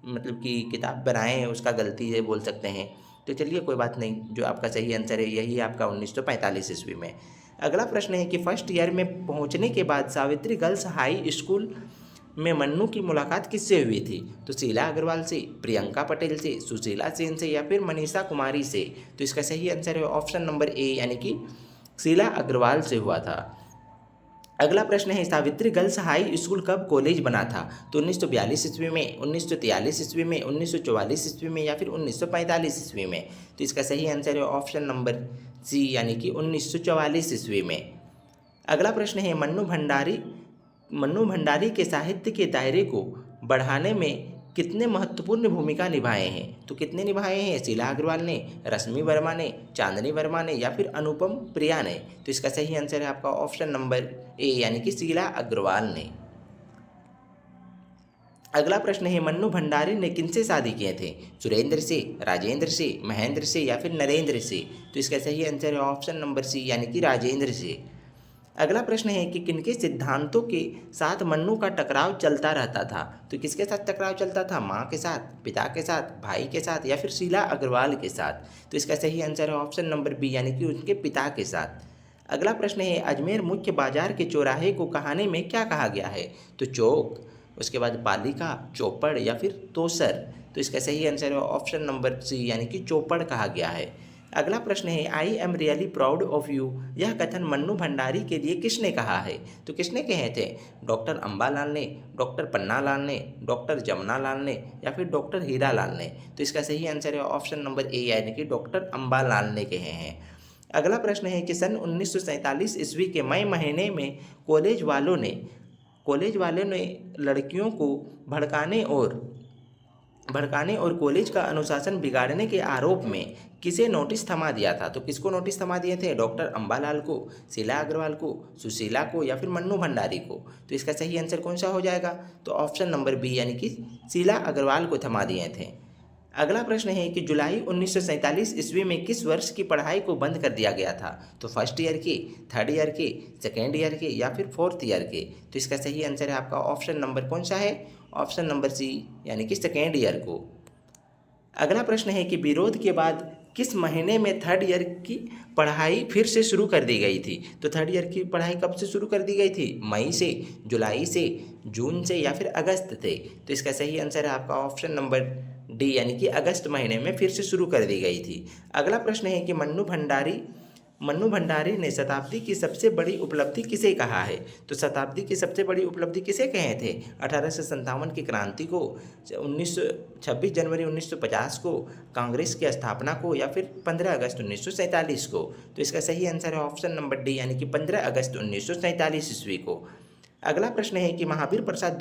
मतलब कि किताब बनाए हैं उसका गलती है बोल सकते हैं। तो चलिए कोई बात नहीं, जो आपका सही आंसर है यही है आपका 1945 ईस्वी में। अगला प्रश्न है कि फर्स्ट ईयर में पहुंचने के बाद सावित्री गर्ल्स हाई स्कूल में मन्नू की मुलाकात किससे हुई थी? तो शीला अग्रवाल से, प्रियंका पटेल से, सुशीला सेन से या फिर मनीषा कुमारी से? तो इसका सही आंसर है ऑप्शन नंबर ए यानी कि शीला अग्रवाल से हुआ था। अगला प्रश्न है सावित्री गर्ल्स हाई स्कूल कब कॉलेज बना था? तो 1942 ईस्वी में, 1943 ईस्वी में, 1944 ईस्वी में या फिर 1945 ईस्वी में? तो इसका सही आंसर है ऑप्शन नंबर सी यानी कि 1944 ईस्वी में। अगला प्रश्न है मन्नू भंडारी के साहित्य के दायरे को बढ़ाने में कितने महत्वपूर्ण भूमिका निभाए हैं? तो कितने निभाए हैं? शीला अग्रवाल ने, रश्मि वर्मा ने, चांदनी वर्मा ने या फिर अनुपम प्रिया ने? तो इसका सही आंसर है आपका ऑप्शन नंबर ए यानी कि शीला अग्रवाल ने। अगला प्रश्न है मन्नू भंडारी ने किनसे शादी किए थे? सुरेंद्र से, राजेंद्र से, महेंद्र से या फिर नरेंद्र से? तो इसका सही आंसर है ऑप्शन नंबर सी यानी कि राजेंद्र से। अगला प्रश्न है कि किनके सिद्धांतों के साथ मन्नू का टकराव चलता रहता था? तो किसके साथ टकराव चलता था? माँ के साथ, पिता के साथ, भाई के साथ या फिर शीला अग्रवाल के साथ? तो इसका सही आंसर है ऑप्शन नंबर बी यानी कि उनके पिता के साथ। अगला प्रश्न है अजमेर मुख्य बाजार के चौराहे को कहानी में क्या कहा गया है? तो चौक, उसके बाद पालिका, चौपड़ या फिर तोसर? तो इसका सही आंसर है ऑप्शन नंबर सी यानी कि चौपड़ कहा गया है। अगला प्रश्न है I am really proud of you, यह कथन मन्नू भंडारी के लिए किसने कहा है? तो किसने कहे थे? डॉक्टर अंबालाल ने, डॉक्टर पन्नालाल ने, डॉक्टर जमुनालाल ने या फिर डॉक्टर हीरालाल ने? तो इसका सही आंसर है ऑप्शन नंबर ए यानी कि डॉक्टर अंबालाल ने कहे हैं। अगला प्रश्न है कि सन 1947 ईस्वी के मई महीने में कॉलेज वालों ने लड़कियों को भड़काने और कॉलेज का अनुशासन बिगाड़ने के आरोप में किसे नोटिस थमा दिया था? तो किसको नोटिस थमा दिए थे? डॉक्टर अंबालाल को, शीला अग्रवाल को, सुशीला को या फिर मन्नू भंडारी को? तो इसका सही आंसर कौन सा हो जाएगा? तो ऑप्शन नंबर बी यानी कि शीला अग्रवाल को थमा दिए थे। अगला प्रश्न है कि जुलाई 1947 ईस्वी में किस वर्ष की पढ़ाई को बंद कर दिया गया था? तो फर्स्ट ईयर के, थर्ड ईयर के, सेकेंड ईयर के या फिर फोर्थ ईयर के? तो इसका सही आंसर है आपका ऑप्शन नंबर कौन सा है? ऑप्शन नंबर सी यानी कि सेकेंड ईयर को। अगला प्रश्न है कि विरोध के बाद किस महीने में थर्ड ईयर की पढ़ाई फिर से शुरू कर दी गई थी? तो थर्ड ईयर की पढ़ाई कब से शुरू कर दी गई थी? मई से, जुलाई से, जून से या फिर अगस्त से? तो इसका सही आंसर है आपका ऑप्शन नंबर डी यानी कि अगस्त महीने में फिर से शुरू कर दी गई थी। अगला प्रश्न है कि मन्नू भंडारी ने शताब्दी की सबसे बड़ी उपलब्धि किसे कहा है? तो शताब्दी की सबसे बड़ी उपलब्धि किसे कहे थे? 1857 की क्रांति को, 26 जनवरी 1950 को, कांग्रेस की स्थापना को या फिर 15 अगस्त 1947 को? तो इसका सही आंसर है ऑप्शन नंबर डी यानी कि 15 अगस्त 1947 ईस्वी को। अगला प्रश्न है कि महावीर प्रसाद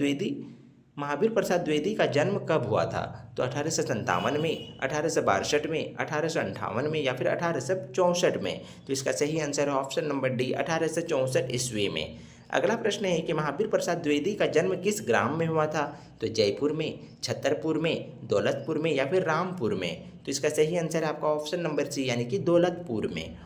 द्विवेदी का जन्म कब हुआ था? तो 1857 में, 1862 में, 1858 में या फिर 1864 में? तो इसका सही आंसर है ऑप्शन नंबर डी 1864 ईस्वी में। अगला प्रश्न है कि महावीर प्रसाद द्विवेदी का जन्म किस ग्राम में हुआ था? तो जयपुर में, छतरपुर में, दौलतपुर में या फिर रामपुर में? तो इसका सही आंसर है आपका ऑप्शन नंबर सी यानी कि दौलतपुर में।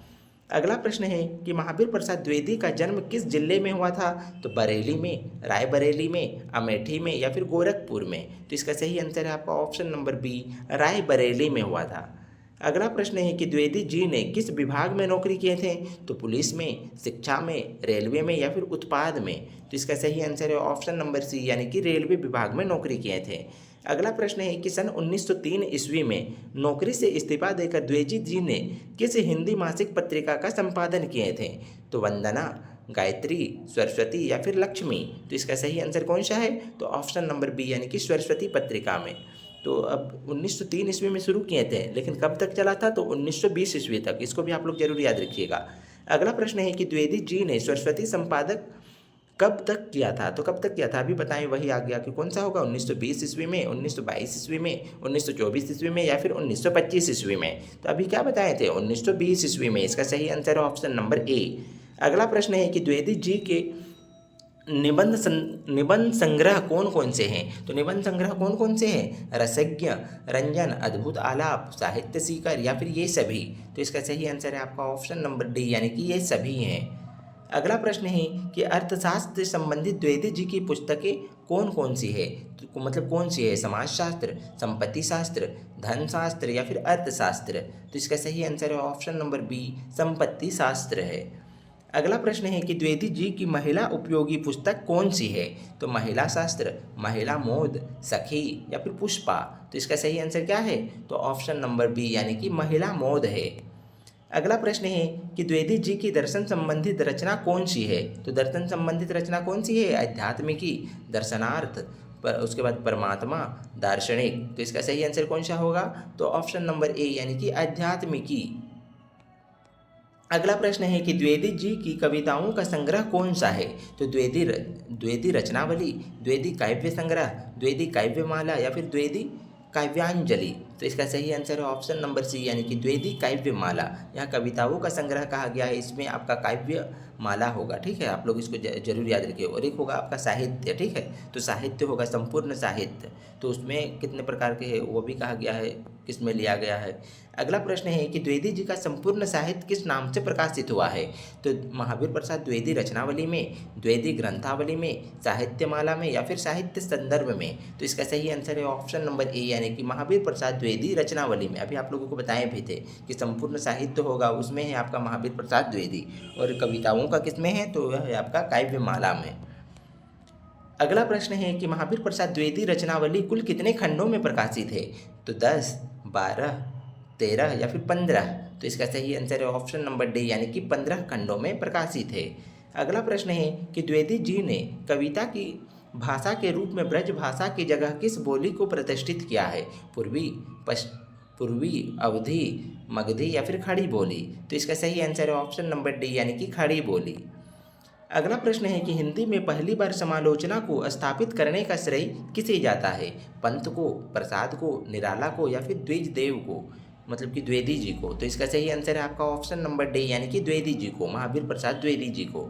अगला प्रश्न है कि महावीर प्रसाद द्विवेदी का जन्म किस जिले में हुआ था? तो बरेली में, रायबरेली में, अमेठी में या फिर गोरखपुर में? तो इसका सही आंसर है आपका ऑप्शन नंबर बी रायबरेली में हुआ था। अगला प्रश्न है कि द्विवेदी जी ने किस विभाग में नौकरी किए थे? तो पुलिस में, शिक्षा में, रेलवे में या फिर उत्पाद में? तो इसका सही आंसर है ऑप्शन नंबर सी यानी कि रेलवे विभाग में नौकरी किए थे। अगला प्रश्न है कि सन 1903 ईस्वी में नौकरी से इस्तीफा देकर द्विवेदी जी ने किस हिंदी मासिक पत्रिका का संपादन किए थे? तो वंदना, गायत्री, सरस्वती या फिर लक्ष्मी? तो इसका सही आंसर कौन सा है? तो ऑप्शन नंबर बी यानी कि सरस्वती पत्रिका में। तो अब 1903 ईस्वी में शुरू किए थे, लेकिन कब तक चला था? तो 1920 ईस्वी तक। इसको भी आप लोग जरूर याद रखिएगा। अगला प्रश्न है कि द्विवेदी जी ने सरस्वती संपादक कब तक किया था? तो कब तक किया था अभी बताएं, वही आ गया कि कौन सा होगा? 1920 ईस्वी में, 1922 ईस्वी में, 1924 ईस्वी में या फिर 1925 ईस्वी में? तो अभी क्या बताए थे? 1920 ईस्वी में। इसका सही आंसर है ऑप्शन नंबर ए। अगला प्रश्न है कि द्विवेदी जी के निबंध संग्रह कौन कौन से हैं? तो निबंध संग्रह कौन कौन से हैं? रसज्ञ, रंजन, अद्भुत आलाप, साहित्य सीकर या फिर ये सभी? तो इसका सही आंसर है आपका ऑप्शन नंबर डी यानी कि ये सभी हैं। अगला प्रश्न है कि अर्थशास्त्र से संबंधित द्विवेदी जी की पुस्तकें कौन कौन सी है, तो मतलब कौन सी है, समाजशास्त्र, संपत्ति शास्त्र, धनशास्त्र या फिर अर्थशास्त्र। तो इसका सही आंसर है ऑप्शन नंबर बी, संपत्ति शास्त्र है। अगला प्रश्न है कि द्विवेदी जी की महिला उपयोगी पुस्तक कौन सी है, तो महिला शास्त्र, महिला मोद, सखी या फिर पुष्पा। तो इसका सही आंसर क्या है, तो ऑप्शन नंबर बी यानी कि महिला मोद है। अगला प्रश्न है कि द्विवेदी जी की दर्शन संबंधित रचना कौन सी है, तो दर्शन संबंधित रचना कौन सी है, आध्यात्मिकी, दर्शनार्थ, उसके बाद परमात्मा, दार्शनिक। तो इसका सही आंसर कौन सा होगा, तो ऑप्शन नंबर ए यानी कि आध्यात्मिकी। अगला प्रश्न है कि द्विवेदी जी की कविताओं का संग्रह कौन सा है, तो द्विवेदी रचनावली, द्विवेदी काव्य संग्रह, द्विवेदी काव्यमाला या फिर द्विवेदी काव्यांजलि। तो इसका सही आंसर है ऑप्शन नंबर सी यानी कि द्विवेदी काव्यमाला। यहाँ कविताओं का संग्रह कहा गया है, इसमें आपका काव्य माला होगा, ठीक है, आप लोग इसको जरूर याद रखिए। और एक होगा आपका साहित्य, ठीक है, तो साहित्य होगा संपूर्ण साहित्य, तो उसमें कितने प्रकार के हैं वो भी कहा गया है, किसमें लिया गया है। अगला प्रश्न है कि द्विवेदी जी का संपूर्ण साहित्य किस नाम से प्रकाशित हुआ है, तो महावीर प्रसाद द्विवेदी रचनावली में, द्विवेदी ग्रंथावली में, साहित्यमाला में या फिर साहित्य संदर्भ में। तो इसका सही आंसर है ऑप्शन नंबर ए यानी कि महावीर प्रसाद द्विवेदी रचनावली में। अभी आप लोगों को बताए भी थे कि संपूर्ण साहित्य होगा उसमें है आपका महावीर प्रसाद द्विवेदी, और कविताओं का किसमें है, तो यह है आपका काव्यमाला में। अगला प्रश्न है कि महावीर प्रसाद द्विवेदी रचनावली कुल कितने खंडों में प्रकाशित है, तो 10, 12, 13 या फिर 15। तो इसका सही आंसर है ऑप्शन नंबर डी यानी कि 15 खंडों में प्रकाशित है। अगला प्रश्न है कि द्विवेदी जी ने कविता की भाषा के रूप में ब्रज भाषा की जगह किस बोली को प्रतिष्ठित किया है, पूर्वी, अवधी, मगधी या फिर खड़ी बोली। तो इसका सही आंसर है ऑप्शन नंबर डी यानी कि खड़ी बोली। अगला प्रश्न है कि हिंदी में पहली बार समालोचना को स्थापित करने का श्रेय किसे जाता है, पंत को, प्रसाद को, निराला को या फिर द्विजदेव को, मतलब कि द्विवेदी जी को। तो इसका सही आंसर है आपका ऑप्शन नंबर डी यानी कि द्विवेदी जी को, महावीर प्रसाद द्विवेदी जी को।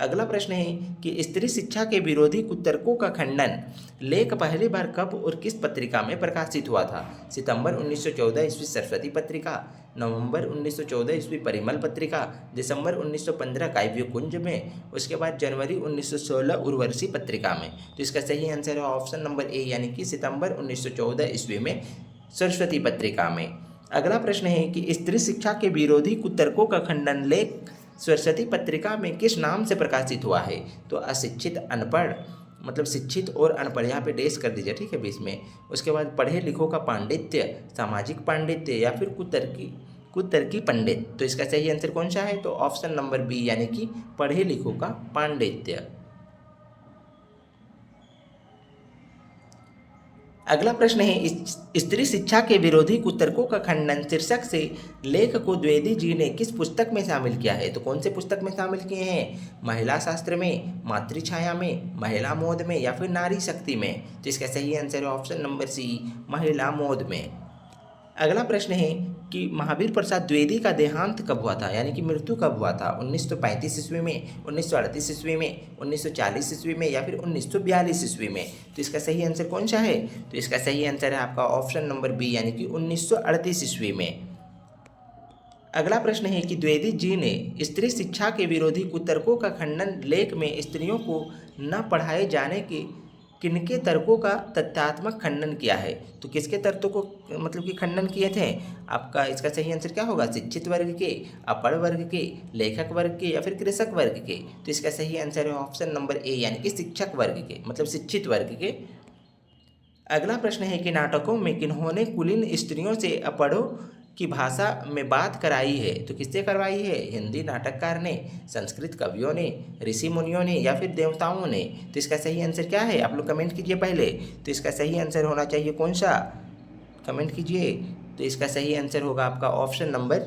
अगला प्रश्न है कि स्त्री शिक्षा के विरोधी कुतर्कों का खंडन लेख पहली बार कब और किस पत्रिका में प्रकाशित हुआ था, सितंबर 1914 ईस्वी सरस्वती पत्रिका, नवंबर 1914 ईस्वी परिमल पत्रिका, दिसंबर 1915 काव्य कुंज में, उसके बाद जनवरी 1916 उर्वशी पत्रिका में। तो इसका सही आंसर है ऑप्शन नंबर ए यानी कि सितंबर 1914 ईस्वी में सरस्वती पत्रिका में। अगला प्रश्न है कि स्त्री शिक्षा के विरोधी कुतर्कों का खंडन लेख सरस्वती पत्रिका में किस नाम से प्रकाशित हुआ है, तो अशिक्षित, अनपढ़, मतलब शिक्षित और अनपढ़, यहाँ पे डेस कर दीजिए, ठीक है, बीच में। उसके बाद पढ़े लिखों का पांडित्य, सामाजिक पांडित्य या फिर कुतर्की पंडित। तो इसका सही आंसर कौन सा है, तो ऑप्शन नंबर बी यानी कि पढ़े लिखों का पांडित्य। अगला प्रश्न है स्त्री शिक्षा के विरोधी कुतर्कों का खंडन शीर्षक से लेख को द्विवेदी जी ने किस पुस्तक में शामिल किया है, तो कौन से पुस्तक में शामिल किए हैं, महिला शास्त्र में, मातृछाया में, महिला मोद में या फिर नारी शक्ति में। तो इसका सही आंसर है ऑप्शन नंबर सी, महिला मोद में। अगला प्रश्न है कि महावीर प्रसाद द्विवेदी का देहांत कब हुआ था, यानी कि मृत्यु कब हुआ था, 1935 ईस्वी में, 1938 ईस्वी में, 1940 ईस्वी में या फिर 1942 ईस्वी में। तो इसका सही आंसर कौन सा है, तो इसका सही आंसर है आपका ऑप्शन नंबर बी यानी कि 1938 ईस्वी में। अगला प्रश्न है कि द्विवेदी जी ने स्त्री शिक्षा के विरोधी कुतर्कों का खंडन लेख में स्त्रियों को न पढ़ाए जाने के किनके तर्कों का तथ्यात्मक खंडन किया है, तो किसके तर्कों को मतलब कि खंडन किए थे आपका, इसका सही आंसर क्या होगा, शिक्षित वर्ग के, अपढ़ वर्ग के, लेखक वर्ग के या फिर कृषक वर्ग के। तो इसका सही आंसर है ऑप्शन नंबर ए यानी कि शिक्षक वर्ग के, मतलब शिक्षित वर्ग के। अगला प्रश्न है कि नाटकों में किन्होंने कुलीन स्त्रियों से अपढ़ों की भाषा में बात कराई है, तो किससे करवाई है, हिंदी नाटककार ने, संस्कृत कवियों ने, ऋषि मुनियों ने या फिर देवताओं ने। तो इसका सही आंसर क्या है, आप लोग कमेंट कीजिए पहले। तो इसका सही आंसर होना चाहिए कौन सा, कमेंट कीजिए। तो इसका सही आंसर होगा आपका ऑप्शन नंबर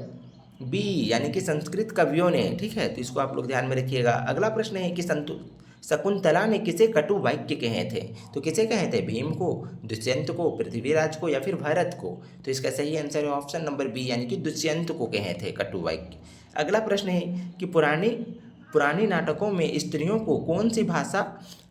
बी यानी कि संस्कृत कवियों ने, ठीक है, तो इसको आप लोग ध्यान में रखिएगा। अगला प्रश्न है कि शकुंतला ने किसे कटु वाक्य कहे थे, तो किसे कहे थे, भीम को, दुष्यंत को, पृथ्वीराज को या फिर भरत को। तो इसका सही आंसर है ऑप्शन नंबर बी यानी कि दुष्यंत को कहे थे कटु वाक्य। अगला प्रश्न है कि पुरानी नाटकों में स्त्रियों को कौन सी भाषा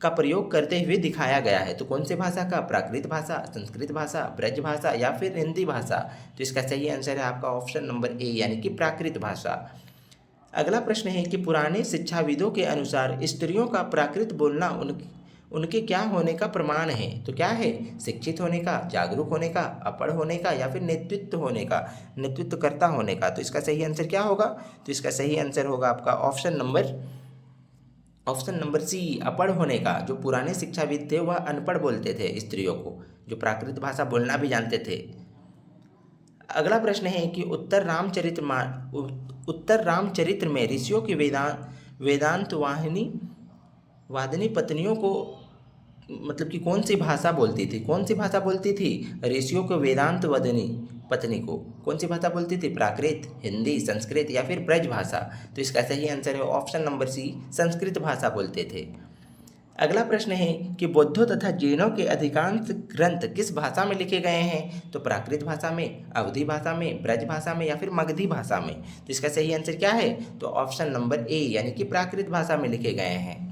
का प्रयोग करते हुए दिखाया गया है, तो कौन सी भाषा का, प्राकृत भाषा, संस्कृत भाषा, ब्रज भाषा या फिर हिंदी भाषा। तो इसका सही आंसर है आपका ऑप्शन नंबर ए यानी कि प्राकृत भाषा। अगला प्रश्न है कि पुराने शिक्षाविदों के अनुसार स्त्रियों का प्राकृत बोलना उनके क्या होने का प्रमाण है। तो क्या है, शिक्षित होने का, जागरूक होने का, अपढ़ होने का, या फिर नेतृत्व होने का, नेतृत्वकर्ता होने का। तो इसका सही आंसर क्या होगा, तो इसका सही आंसर होगा आपका ऑप्शन नंबर सी, अपढ़ होने का। जो पुराने शिक्षाविद थे वह अनपढ़ बोलते थे स्त्रियों को, जो प्राकृत भाषा बोलना भी जानते थे। अगला प्रश्न है कि उत्तर रामचरित्र में ऋषियों की वेदांत वादिनी पत्नियों को मतलब कि कौन सी भाषा बोलती थी, कौन सी भाषा बोलती थी ऋषियों को वेदांत वादिनी पत्नी को कौन सी भाषा बोलती थी, प्राकृत, हिंदी, संस्कृत या फिर ब्रज भाषा। तो इसका सही आंसर है ऑप्शन नंबर सी, संस्कृत भाषा बोलते थे। अगला प्रश्न है कि बौद्धों तथा जैनों के अधिकांश ग्रंथ किस भाषा में लिखे गए हैं। तो प्राकृत भाषा में, अवधी भाषा में, ब्रज भाषा में या फिर मगधी भाषा में। तो इसका सही आंसर क्या है, तो ऑप्शन नंबर ए यानी कि प्राकृत भाषा में लिखे गए हैं।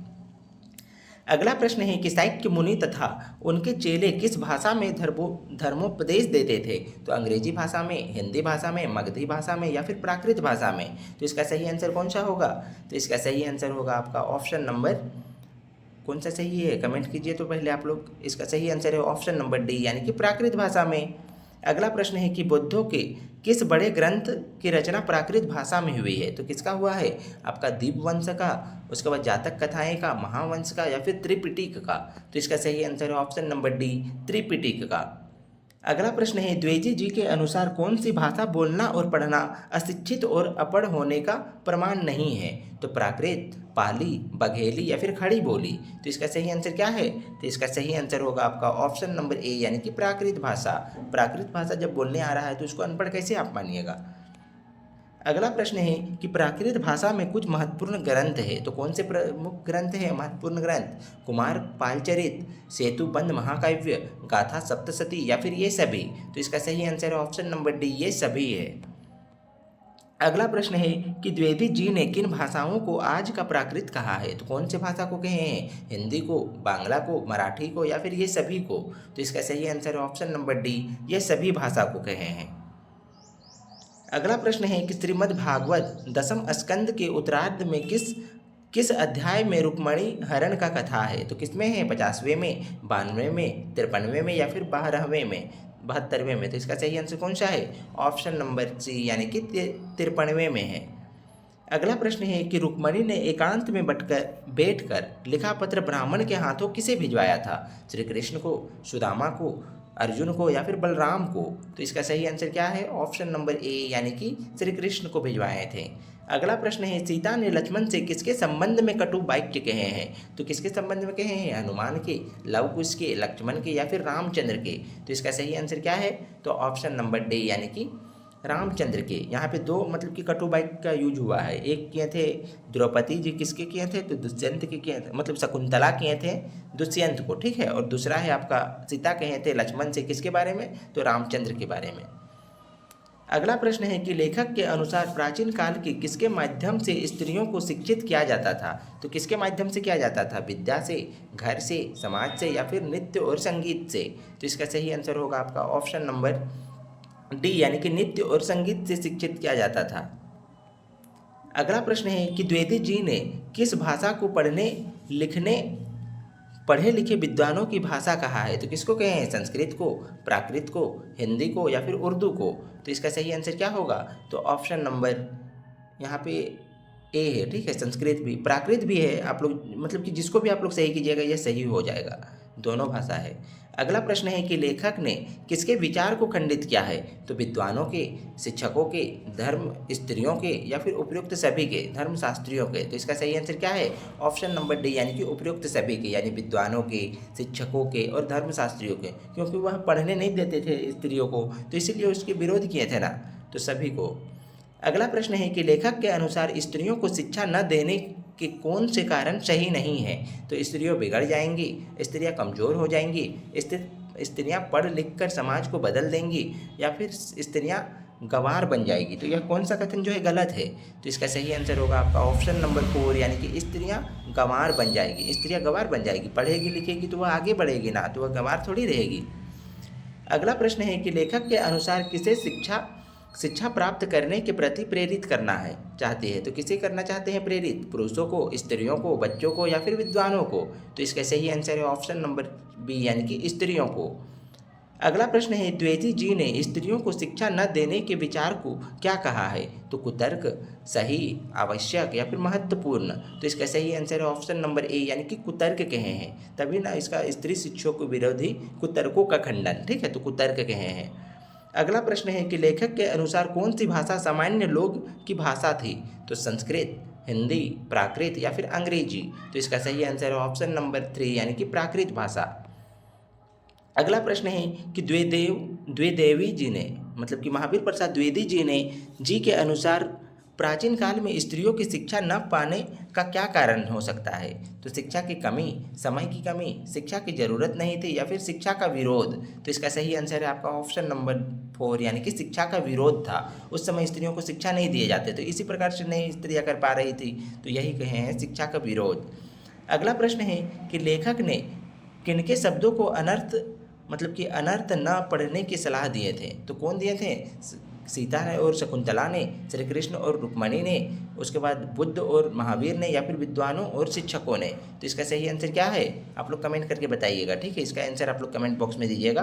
अगला प्रश्न है कि शाक्य मुनि तथा उनके चेले किस भाषा में धर्मोपदेश देते थे। तो अंग्रेजी भाषा में, हिंदी भाषा में, मगधी भाषा में या फिर प्राकृत भाषा में। तो इसका सही आंसर कौन सा होगा, तो इसका सही आंसर होगा आपका ऑप्शन नंबर, कौन सा सही है कमेंट कीजिए तो पहले आप लोग। इसका सही आंसर है ऑप्शन नंबर डी यानी कि प्राकृत भाषा में। अगला प्रश्न है कि बौद्धों के किस बड़े ग्रंथ की रचना प्राकृत भाषा में हुई है। तो किसका हुआ है, आपका दीपवंश का, उसके बाद जातक कथाएं का, महावंश का या फिर त्रिपिटक का। तो इसका सही आंसर है ऑप्शन नंबर डी, त्रिपिटक का। अगला प्रश्न है द्विवेदी जी के अनुसार कौन सी भाषा बोलना और पढ़ना अशिक्षित और अपढ़ होने का प्रमाण नहीं है। तो प्राकृत, पाली, बघेली या फिर खड़ी बोली। तो इसका सही आंसर क्या है, तो इसका सही आंसर होगा आपका ऑप्शन नंबर ए यानी कि प्राकृत भाषा। प्राकृत भाषा जब बोलने आ रहा है तो उसको अनपढ़ कैसे आप मानिएगा। अगला प्रश्न है कि प्राकृत भाषा में कुछ महत्वपूर्ण ग्रंथ है। तो कौन से प्रमुख ग्रंथ है महत्वपूर्ण ग्रंथ, कुमार पालचरित, सेतुबंध महाकाव्य, गाथा सप्तशती या फिर ये सभी। तो इसका सही आंसर है ऑप्शन नंबर डी, ये सभी है। अगला प्रश्न है कि द्विवेदी जी ने किन भाषाओं को आज का प्राकृत कहा है। तो कौन से भाषा को कहे हैं, हिंदी को, बांग्ला को, मराठी को या फिर ये सभी को। तो इसका सही आंसर है ऑप्शन नंबर डी, ये सभी भाषा को कहे हैं। अगला प्रश्न है कि श्रीमद् भागवत दसम स्कंद के उत्तरार्ध में किस अध्याय में रुक्मणी हरण का कथा है। तो किसमें है, 50वें में, 92वें में, 53वें में या फिर 12वें में, 72वें में। तो इसका सही आंसर कौन सा है, ऑप्शन नंबर सी यानी कि 53वें में है। अगला प्रश्न है कि रुक्मणी ने एकांत में बैठकर लिखा पत्र ब्राह्मण के हाथों किसे भिजवाया था। श्री कृष्ण को, सुदामा को, अर्जुन को या फिर बलराम को। तो इसका सही आंसर क्या है, ऑप्शन नंबर ए यानी कि श्री कृष्ण को भिजवाए थे। अगला प्रश्न है सीता ने लक्ष्मण से किसके संबंध में कटु वाक्य कहे हैं। तो किसके संबंध में कहे हैं, हनुमान के, लव कुश के, लक्ष्मण के या फिर रामचंद्र के। तो इसका सही आंसर क्या है, तो ऑप्शन नंबर डी यानी कि रामचंद्र के। यहाँ पे दो मतलब कि कटु वाक्य का यूज हुआ है। एक किए थे द्रौपदी जी किसके किए थे, तो दुष्यंत के किए थे, मतलब शकुंतला किए थे दुष्यंत को, ठीक है। और दूसरा है आपका सीता कहे थे लक्ष्मण से किसके बारे में, तो रामचंद्र के बारे में। अगला प्रश्न है कि लेखक के अनुसार प्राचीन काल के किसके माध्यम से स्त्रियों को शिक्षित किया जाता था। तो किसके माध्यम से किया जाता था, विद्या से, घर से, समाज से या फिर नृत्य और संगीत से। तो इसका सही आंसर होगा आपका ऑप्शन नंबर डी यानी कि नृत्य और संगीत से शिक्षित किया जाता था। अगला प्रश्न है कि द्विवेदी जी ने किस भाषा को पढ़े लिखे विद्वानों की भाषा कहा है। तो किसको कहे हैं, संस्कृत को, प्राकृत को, हिंदी को या फिर उर्दू को। तो इसका सही आंसर क्या होगा, तो ऑप्शन नंबर यहाँ पे ए है, ठीक है। संस्कृत भी, प्राकृत भी है, आप लोग मतलब कि जिसको भी आप लोग सही कीजिएगा ये सही हो जाएगा, दोनों भाषा है। अगला प्रश्न है कि लेखक ने किसके विचार को खंडित किया है। तो विद्वानों के, शिक्षकों के, धर्म स्त्रियों के या फिर उपयुक्त सभी के, धर्मशास्त्रियों के। तो इसका सही आंसर क्या है, ऑप्शन नंबर डी यानी कि उपयुक्त सभी के, यानी विद्वानों के, शिक्षकों के और धर्मशास्त्रियों के। क्योंकि वह पढ़ने नहीं देते थे स्त्रियों को, तो इसीलिए उसके विरोध किए थे ना, तो सभी को। अगला प्रश्न है कि लेखक के अनुसार स्त्रियों को शिक्षा न देने के कौन से कारण सही नहीं है। तो स्त्रियाँ बिगड़ जाएंगी, स्त्रियाँ कमज़ोर हो जाएंगी, स्त्रियाँ पढ़ लिख कर समाज को बदल देंगी या फिर स्त्रियाँ गंवार बन जाएगी। तो यह कौन सा कथन जो है गलत है। तो इसका सही आंसर होगा आपका ऑप्शन नंबर 4 यानी कि स्त्रियाँ गंवार बन जाएगी। स्त्रियाँ गंवार बन जाएगी, पढ़ेगी लिखेगी तो वह आगे बढ़ेगी ना, तो वह गंवार थोड़ी रहेगी। अगला प्रश्न है कि लेखक के अनुसार किसे शिक्षा शिक्षा प्राप्त करने के प्रति प्रेरित करना है चाहती है, तो किसे करना चाहते हैं प्रेरित? पुरुषों को, स्त्रियों को, बच्चों को या फिर विद्वानों को? तो इसका सही आंसर है ऑप्शन नंबर बी यानी कि स्त्रियों को। अगला प्रश्न है, द्विवेदी जी ने स्त्रियों को शिक्षा न देने के विचार को क्या कहा है? तो कुतर्क, सही, आवश्यक या फिर महत्वपूर्ण? तो इसका सही आंसर है ऑप्शन नंबर ए यानी कि कुतर्क कहे हैं। तभी ना इसका स्त्री शिक्षक विरोधी कुतर्कों का खंडन, ठीक है, तो कुतर्क कहे हैं। अगला प्रश्न है कि लेखक के अनुसार कौन सी भाषा सामान्य लोग की भाषा थी? तो संस्कृत, हिंदी, प्राकृत या फिर अंग्रेजी? तो इसका सही आंसर है ऑप्शन नंबर 3 यानी कि प्राकृत भाषा। अगला प्रश्न है कि द्विदेवी जी ने, मतलब कि महावीर प्रसाद द्विवेदी जी ने जी के अनुसार प्राचीन काल में स्त्रियों की शिक्षा न पाने का क्या कारण हो सकता है? तो शिक्षा की कमी, समय की कमी, शिक्षा की जरूरत नहीं थी या फिर शिक्षा का विरोध? तो इसका सही आंसर है आपका ऑप्शन नंबर 4 यानी कि शिक्षा का विरोध था। उस समय स्त्रियों को शिक्षा नहीं दिए जाते, तो इसी प्रकार से नहीं स्त्रियाँ कर पा रही थी, तो यही कहे हैं शिक्षा का विरोध। अगला प्रश्न है कि लेखक ने किनके शब्दों को अनर्थ, मतलब कि अनर्थ न पढ़ने की सलाह दिए थे? तो कौन दिए थे? सीता ने और शकुंतला ने, श्री कृष्ण और रुक्मणी ने, उसके बाद बुद्ध और महावीर ने या फिर विद्वानों और शिक्षकों ने? तो इसका सही आंसर क्या है आप लोग कमेंट करके बताइएगा, ठीक है, इसका आंसर आप लोग कमेंट बॉक्स में दीजिएगा।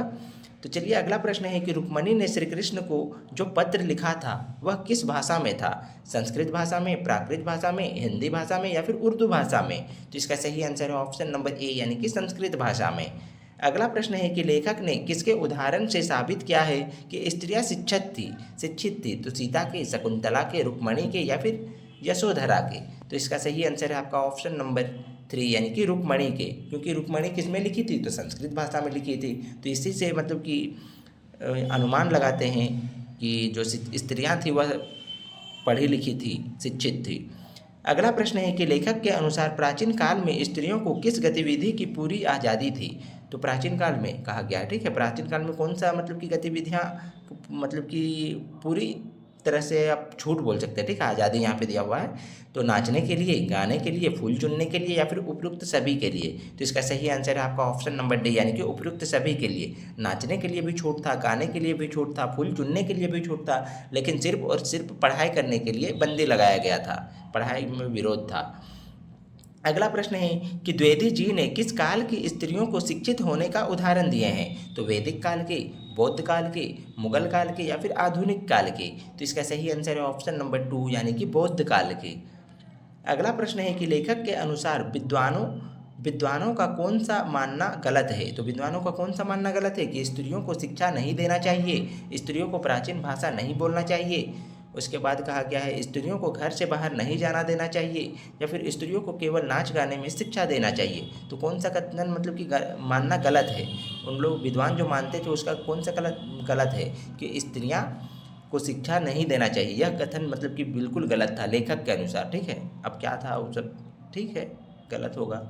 तो चलिए अगला प्रश्न है कि रुक्मणी ने श्री कृष्ण को जो पत्र लिखा था वह किस भाषा में था? संस्कृत भाषा में, प्राकृत भाषा में, हिंदी भाषा में या फिर उर्दू भाषा में? तो इसका सही आंसर है ऑप्शन नंबर ए यानी कि संस्कृत भाषा में। अगला प्रश्न है कि लेखक ने किसके उदाहरण से साबित किया है कि स्त्रियां शिक्षित थी? तो सीता के, शकुंतला के, रुक्मणी के या फिर यशोधरा के? तो इसका सही आंसर है आपका ऑप्शन नंबर 3 यानी कि रुक्मणी के, क्योंकि रुक्मणी किस में लिखी थी? तो संस्कृत भाषा में लिखी थी। तो इसी से मतलब कि अनुमान लगाते हैं कि जो स्त्रियाँ थी वह पढ़ी लिखी थी, शिक्षित थी। अगला प्रश्न है कि लेखक के अनुसार प्राचीन काल में स्त्रियों को किस गतिविधि की पूरी आज़ादी थी? तो प्राचीन काल में कहा गया है, ठीक है, प्राचीन काल में कौन सा मतलब कि गतिविधियाँ, मतलब कि पूरी तरह से आप छूट बोल सकते हैं, ठीक है, आज़ादी यहाँ पे दिया हुआ है। तो नाचने के लिए, गाने के लिए, फूल चुनने के लिए या फिर उपयुक्त सभी के लिए? तो इसका सही आंसर है आपका ऑप्शन नंबर डी यानी कि उपयुक्त सभी के लिए। नाचने के लिए भी छूट था, गाने के लिए भी छूट था, फूल चुनने के लिए भी छूट था, लेकिन सिर्फ और सिर्फ पढ़ाई करने के लिए बंदी लगाया गया था, पढ़ाई में विरोध था। अगला प्रश्न है कि द्विवेदी जी ने किस काल की स्त्रियों को शिक्षित होने का उदाहरण दिए हैं? तो वैदिक काल के, बौद्ध काल के, मुगल काल के या फिर आधुनिक काल के? तो इसका सही आंसर है ऑप्शन नंबर 2 यानी कि बौद्ध काल के। अगला प्रश्न है कि लेखक के अनुसार विद्वानों का कौन सा मानना गलत है? तो विद्वानों का कौन सा मानना गलत है? कि स्त्रियों को शिक्षा नहीं देना चाहिए, स्त्रियों को प्राचीन भाषा नहीं बोलना चाहिए, उसके बाद कहा गया है स्त्रियों को घर से बाहर नहीं जाना देना चाहिए, या फिर स्त्रियों को केवल नाच गाने में शिक्षा देना चाहिए। तो कौन सा कथन मतलब कि मानना गलत है? उन लोग विद्वान जो मानते थे उसका कौन सा गलत है कि स्त्रियाँ को शिक्षा नहीं देना चाहिए? यह कथन मतलब कि बिल्कुल गलत था लेखक के अनुसार, ठीक है। अब क्या था वो सब, ठीक है, गलत होगा।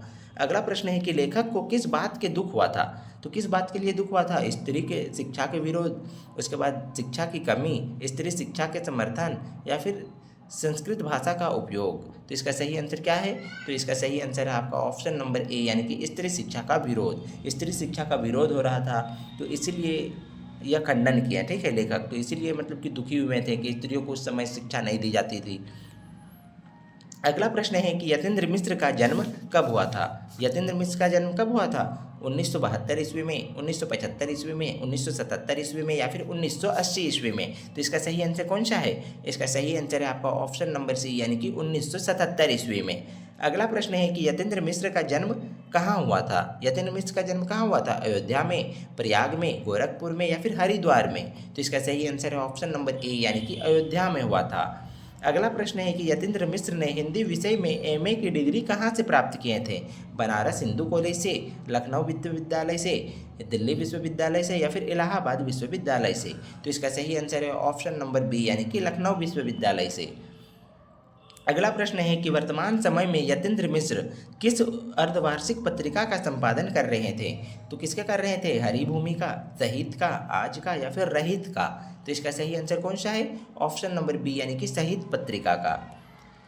अगला प्रश्न है कि लेखक को किस बात के दुख हुआ था? तो किस बात के लिए दुख हुआ था? स्त्री के शिक्षा के विरोध, उसके बाद शिक्षा की कमी, स्त्री शिक्षा के समर्थन या फिर संस्कृत भाषा का उपयोग? तो इसका सही आंसर क्या है? तो इसका सही आंसर है आपका ऑप्शन नंबर ए यानी कि स्त्री शिक्षा का विरोध। स्त्री शिक्षा का विरोध हो रहा था तो इसीलिए यह खंडन किया, ठीक है, लेखक। तो इसीलिए मतलब कि दुखी हुए थे कि स्त्रियों को उस समय शिक्षा नहीं दी जाती थी। अगला प्रश्न है कि यतीन्द्र मिश्र का जन्म कब हुआ था? यतीन्द्र मिश्र का जन्म कब हुआ था? 1972 ईस्वी में, 1975 ईस्वी में, 1977 ईस्वी में या फिर 1980 ईस्वी में? तो इसका सही आंसर कौन सा है? इसका सही आंसर है आपका ऑप्शन नंबर सी यानी कि 1977 ईस्वी में। अगला प्रश्न है कि यतीन्द्र मिश्र का जन्म कहाँ हुआ था? यतीन्द्र मिश्र का जन्म कहाँ हुआ था? अयोध्या में, प्रयाग में, गोरखपुर में या फिर हरिद्वार में? तो इसका सही आंसर है ऑप्शन नंबर ए यानी कि अयोध्या में हुआ था। अगला प्रश्न है कि यतीन्द्र मिश्र ने हिंदी विषय में एमए की डिग्री कहाँ से प्राप्त किए थे? बनारस हिंदू कॉलेज से, लखनऊ विश्वविद्यालय से, दिल्ली विश्वविद्यालय से या फिर इलाहाबाद विश्वविद्यालय से? तो इसका सही आंसर है ऑप्शन नंबर बी यानी कि लखनऊ विश्वविद्यालय से। अगला प्रश्न है कि वर्तमान समय में यतीन्द्र मिश्र किस अर्धवार्षिक पत्रिका का संपादन कर रहे थे? तो किसका कर रहे थे? हरिभूमि का, शहीद का, आज का या फिर रहित का? तो इसका सही आंसर कौन सा है? ऑप्शन नंबर बी यानी कि शहीद पत्रिका का।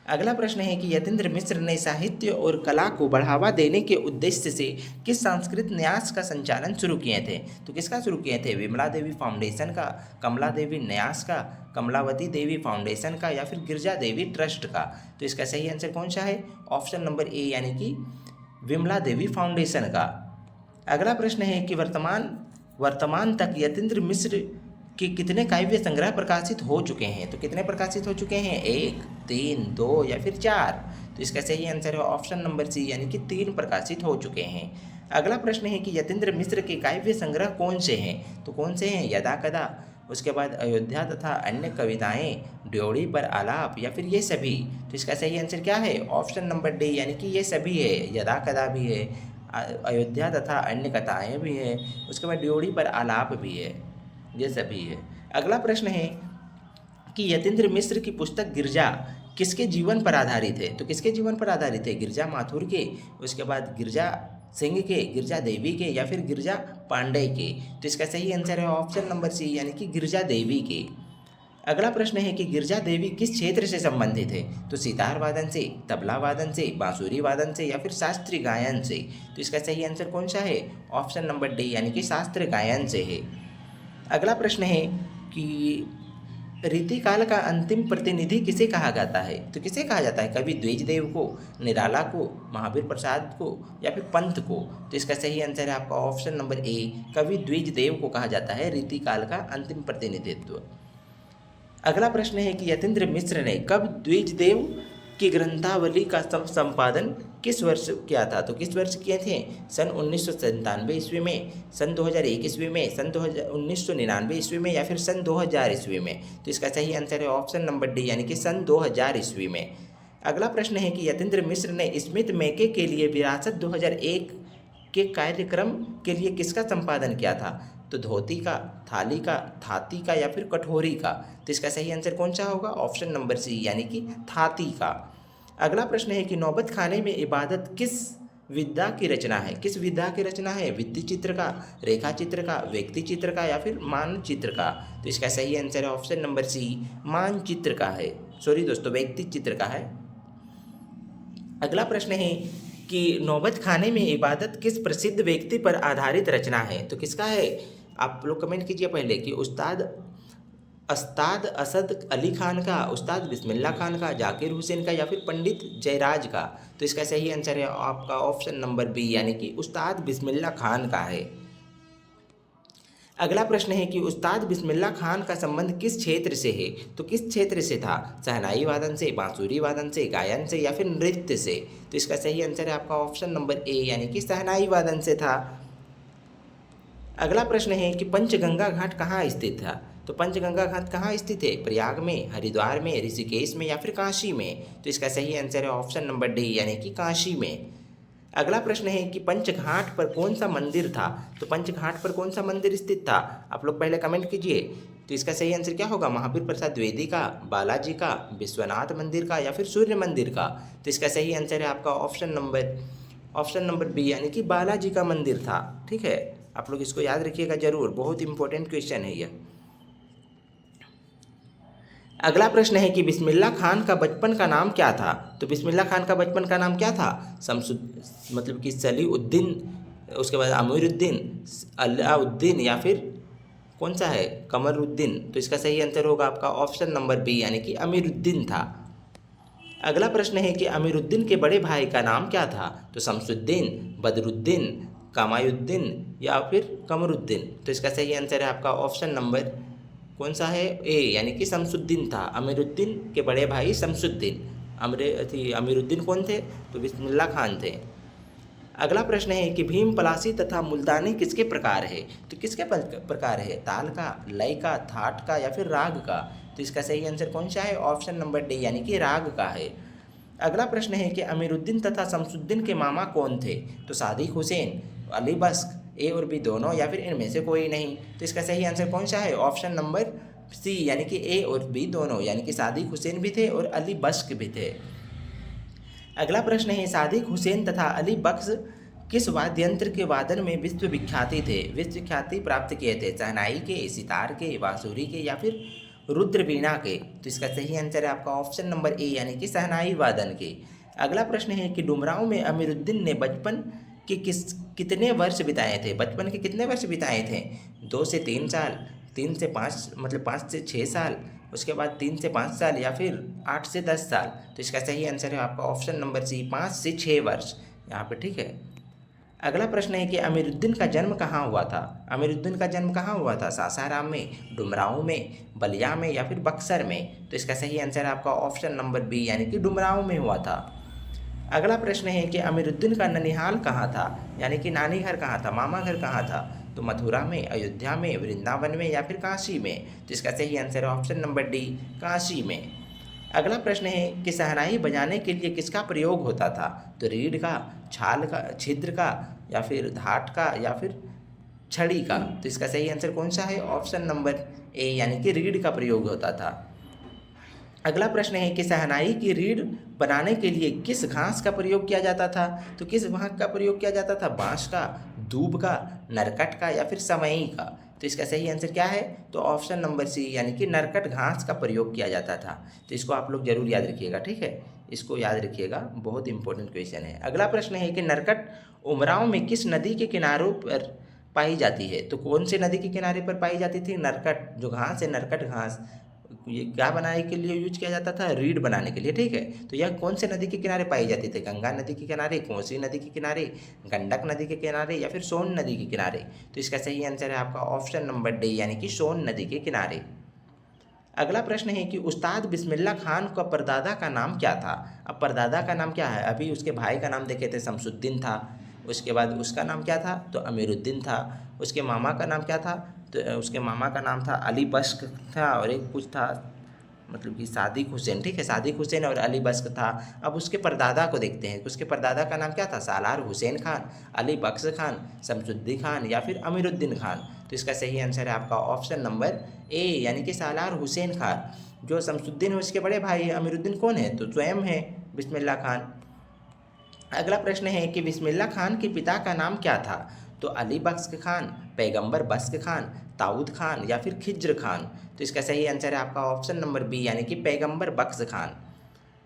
अगला प्रश्न है कि यतीन्द्र मिश्र ने साहित्य और कला को बढ़ावा देने के उद्देश्य से किस सांस्कृतिक न्यास का संचालन शुरू किए थे? तो किसका शुरू किए थे? विमला देवी फाउंडेशन का, कमला देवी न्यास का, कमलावती देवी फाउंडेशन का, या फिर गिरजा देवी ट्रस्ट का? तो इसका सही आंसर कौन सा है? ऑप्शन नंबर ए यानी कि विमला देवी फाउंडेशन का। अगला प्रश्न है कि वर्तमान तक यतीन्द्र मिश्र कि कितने काव्य संग्रह प्रकाशित हो चुके हैं? तो कितने प्रकाशित हो चुके हैं? 1, 3, 2 या फिर 4? तो इसका सही आंसर है ऑप्शन नंबर सी यानी कि 3 प्रकाशित हो चुके हैं। अगला प्रश्न है कि यतीन्द्र मिश्र के काव्य संग्रह कौन से हैं? तो कौन से हैं? यदा कदा, उसके बाद अयोध्या तथा अन्य कविताएं, ड्योढ़ी पर आलाप, या फिर ये सभी? तो इसका सही आंसर क्या है? ऑप्शन नंबर डी यानी कि ये सभी है। यदा कदा भी है, अयोध्या तथा अन्य कथाएँ भी है, उसके बाद ड्योढ़ी पर आलाप भी है, ये सभी है। अगला प्रश्न है कि यतीन्द्र मिश्र की पुस्तक गिरजा किसके जीवन पर आधारित है? तो किसके जीवन पर आधारित है? गिरजा माथुर के, उसके बाद गिरजा सिंह के, गिरजा देवी के, या फिर गिरजा पांडे के? तो इसका सही आंसर है ऑप्शन नंबर सी यानी कि गिरजा देवी के। अगला प्रश्न है कि गिरजा देवी किस क्षेत्र से संबंधित है? तो सितार वादन से, तबला वादन से, बांसुरी वादन से, या फिर शास्त्रीय गायन से? तो इसका सही आंसर कौन सा है? ऑप्शन नंबर डी यानी कि शास्त्रीय गायन से है। अगला प्रश्न है कि रीतिकाल का अंतिम प्रतिनिधि किसे कहा जाता है? तो किसे कहा जाता है? कवि द्विजदेव को, निराला को, महावीर प्रसाद को, या फिर पंत को? तो इसका सही आंसर है आपका ऑप्शन नंबर ए, कवि द्विजदेव को कहा जाता है रीतिकाल का अंतिम प्रतिनिधित्व। अगला प्रश्न है कि यतीन्द्र मिश्र ने कब द्विजदेव की ग्रंथावली का संपादन किस वर्ष किया था? तो किस वर्ष किए थे? सन 1997 ईस्वी में, सन 2001 ईस्वी में, सन 1999 ईस्वी में, या फिर सन 2000 ईस्वी में? तो इसका सही आंसर है ऑप्शन नंबर डी यानी कि सन 2000 ईस्वी में। अगला प्रश्न है कि यतीन्द्र मिश्र ने स्मिथ मैके के लिए विरासत 2001 के कार्यक्रम के लिए किसका संपादन किया था? तो धोती का, थाली का, थाती का, या फिर कठोरी का? तो इसका सही आंसर कौन सा होगा? ऑप्शन नंबर सी यानी कि थाती का। अगला प्रश्न है कि नौबत खाने में इबादत किस विधा की रचना है? किस विधा की रचना है? भित्ति चित्र का, रेखा चित्र का, व्यक्ति चित्र का, या फिर मानचित्र का? तो इसका सही आंसर है ऑप्शन नंबर सी, मानचित्र का है। सॉरी दोस्तों, व्यक्ति चित्र का है। अगला प्रश्न है कि नौबत खाने में इबादत किस प्रसिद्ध व्यक्ति पर आधारित रचना है? तो किसका है? आप लोग कमेंट कीजिए पहले कि उस्ताद असद अली खान का, उस्ताद बिस्मिल्लाह खान का, जाकिर हुसैन का, या फिर पंडित जयराज का? तो इसका सही आंसर है आपका ऑप्शन नंबर बी यानी कि उस्ताद बिस्मिल्लाह खान का है। अगला प्रश्न है कि उस्ताद बिस्मिल्लाह खान का संबंध किस क्षेत्र से है? तो किस क्षेत्र से था? शहनाई वादन से, बांसुरी वादन से, गायन से, या फिर नृत्य से? तो इसका सही आंसर है आपका ऑप्शन नंबर ए यानी कि शहनाई वादन से था। अगला प्रश्न है कि पंचगंगा घाट कहाँ स्थित था? तो पंचगंगा घाट कहाँ स्थित है? प्रयाग में, हरिद्वार में, ऋषिकेश में, या फिर काशी में? तो इसका सही आंसर है ऑप्शन नंबर डी यानी कि काशी में। अगला प्रश्न है कि पंचघाट पर कौन सा मंदिर था? तो पंचघाट पर कौन सा मंदिर स्थित था? आप लोग पहले कमेंट कीजिए। तो इसका सही आंसर क्या होगा? महावीर प्रसाद द्विवेदी का, बालाजी का, विश्वनाथ मंदिर का, या फिर सूर्य मंदिर का? तो इसका सही आंसर है आपका ऑप्शन नंबर बी यानी कि बालाजी का मंदिर था। ठीक है, आप लोग इसको याद रखिएगा जरूर, बहुत इंपॉर्टेंट क्वेश्चन है यह। अगला प्रश्न है कि बिस्मिल्लाह खान का बचपन का नाम क्या था? तो बिस्मिल्लाह खान का बचपन का नाम क्या था? मतलब कि सलीउद्दीन, उसके बाद अमीरुद्दीन, अलाउद्दीन, या फिर कौन सा है? कमरुद्दीन? तो इसका सही आंसर होगा आपका ऑप्शन नंबर बी यानी कि अमीरुद्दीन था। अगला प्रश्न है कि अमीरुद्दीन के बड़े भाई का नाम क्या था? तो शमसुद्दीन, बदरुद्दीन, कमायुद्दीन, या फिर कमरुद्दीन? तो इसका सही आंसर है आपका ऑप्शन नंबर कौन सा है? ए यानी कि शमसुद्दीन था। अमीरुद्दीन के बड़े भाई शमसुद्दीन। अमीरुद्दीन कौन थे? तो बिस्मिल्लाह खान थे। अगला प्रश्न है कि भीम पलासी तथा मुल्तानी किसके प्रकार है? तो किसके प्रकार है? ताल का, लय का, थाट का, या फिर राग का? तो इसका सही आंसर कौन सा है? ऑप्शन नंबर डी यानी कि राग का है। अगला प्रश्न है कि अमीरुद्दीन तथा शमसुद्दीन के मामा कौन थे? तो सादिक हुसैन, अली बख्श, ए और बी दोनों, या फिर इनमें से कोई नहीं? तो इसका सही आंसर कौन सा है? ऑप्शन नंबर सी यानी कि ए और बी दोनों, यानी कि सादिक हुसैन भी थे और अली बख्श भी थे। अगला प्रश्न है सादिक हुसैन तथा अली बख्श किस वाद्य यंत्र के वादन में विश्वविख्याति थे? विश्वख्याति प्राप्त किए थे? शहनाई के, सितार के, बांसुरी के, या फिर रुद्र वीणा के? तो इसका सही आंसर है आपका ऑप्शन नंबर ए यानी कि शहनाई वादन के। अगला प्रश्न है कि डुमरांव में अमीरुद्दीन ने बचपन के कितने वर्ष बिताए थे? बचपन के कितने वर्ष बिताए थे? 2 से 3 साल, 3 से 5 मतलब 5 से 6 साल, उसके बाद 3 से 5 साल या फिर 8 से 10 साल। तो इसका सही आंसर है आपका ऑप्शन नंबर सी 5 से 6 वर्ष यहाँ पे, ठीक है। अगला प्रश्न है कि अमीरुद्दीन का जन्म कहाँ हुआ था? अमीरुद्दीन का जन्म कहाँ हुआ था? सासाराम में, डुमरांव में, बलिया में या फिर बक्सर में? तो इसका सही आंसर है आपका ऑप्शन नंबर बी यानी कि डुमरांव में हुआ था। अगला प्रश्न है कि अमीरुद्दीन का ननिहाल कहाँ था? यानी कि नानी घर कहाँ था, मामा घर कहाँ था? तो मथुरा में, अयोध्या में, वृंदावन में या फिर काशी में? तो इसका सही आंसर है ऑप्शन नंबर डी काशी में। अगला प्रश्न है कि शहनाई बजाने के लिए किसका प्रयोग होता था? तो रीड का, छाल का, छिद्र का या फिर धाट का या फिर छड़ी का? तो इसका सही आंसर कौन सा है? ऑप्शन नंबर ए यानी कि रीड का प्रयोग होता था। अगला प्रश्न है कि शहनाई की रीढ़ बनाने के लिए किस घास का प्रयोग किया जाता था? तो किस घास का प्रयोग किया जाता था? बांस का, दूब का, नरकट का या फिर समई का? तो इसका सही आंसर क्या है? तो ऑप्शन नंबर सी यानी कि नरकट घास का प्रयोग किया जाता था। तो इसको आप लोग जरूर याद रखिएगा, ठीक है, इसको याद रखिएगा, बहुत इंपॉर्टेंट क्वेश्चन है। अगला प्रश्न है कि नरकट उमराव में किस नदी के किनारों पर पाई जाती है? तो कौन से नदी के किनारे पर पाई जाती थी? नरकट जो घास है, नरकट घास, ये क्या बनाने के लिए यूज किया जाता था? रीढ़ बनाने के लिए, ठीक है। तो यह कौन से नदी के किनारे पाई जाती थी? गंगा नदी के किनारे, कोसी नदी के किनारे, गंडक नदी के किनारे या फिर सोन नदी के किनारे? तो इसका सही आंसर है आपका ऑप्शन नंबर डी यानी कि सोन नदी के किनारे। अगला प्रश्न है कि उस्ताद बिस्मिल्लाह खान का परदादा का नाम क्या था? अब परदादा का नाम क्या है? अभी उसके भाई का नाम देखे थे, शमसुद्दीन था, उसके बाद उसका नाम क्या था? तो अमीरुद्दीन था। उसके मामा का नाम क्या था? तो उसके मामा का नाम था अली बख्श था, और एक कुछ था मतलब कि सादिक हुसैन, ठीक है, सादिक हुसैन और अली बख्श था। अब उसके परदादा को देखते हैं, उसके परदादा का नाम क्या था? सालार हुसैन खान, अली बख्श खान, शमसुद्दीन खान या फिर अमीरुद्दीन खान? तो इसका सही आंसर है आपका ऑप्शन नंबर ए यानी कि सालार हुसैन खान। जो शमसुद्दीन है उसके बड़े भाई है, अमीरुद्दीन कौन है? तो स्वयं है बिस्मिल्लाह खान। अगला प्रश्न है कि बिस्मिल्लाह खान के पिता का नाम क्या था? तो अली बख्श खान, पैगंबर बख्श खान, दाऊद खान या फिर खिज्र खान? तो इसका सही आंसर है आपका ऑप्शन नंबर बी यानी कि पैगंबर बख्श खान।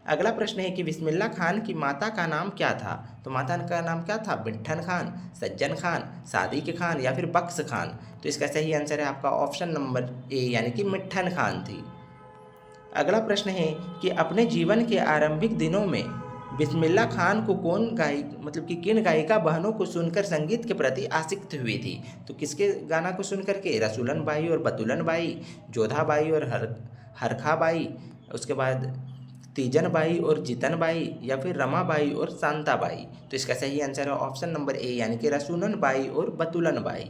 अगला प्रश्न है कि बिस्मिल्लाह खान की माता का नाम क्या था? तो माता का नाम क्या था? मिट्ठन खान, सज्जन खान, सादिक खान या फिर बख्श खान? तो इसका सही आंसर है आपका ऑप्शन नंबर ए यानी कि मिट्ठन खान थी। अगला प्रश्न है कि अपने जीवन के आरंभिक दिनों में बिस्मिल्लाह खान को कौन मतलब कि किन गायिका बहनों को सुनकर संगीत के प्रति आसक्त हुई थी? तो किसके गाना को सुनकर के? रसूलन बाई और बतुलन बाई, जोधा बाई और हरखा बाई, उसके बाद तीजन बाई और जीतन बाई या फिर रमा बाई और शांता बाई? तो इसका सही आंसर है ऑप्शन नंबर ए यानी कि रसूलन बाई और बतुलन बाई।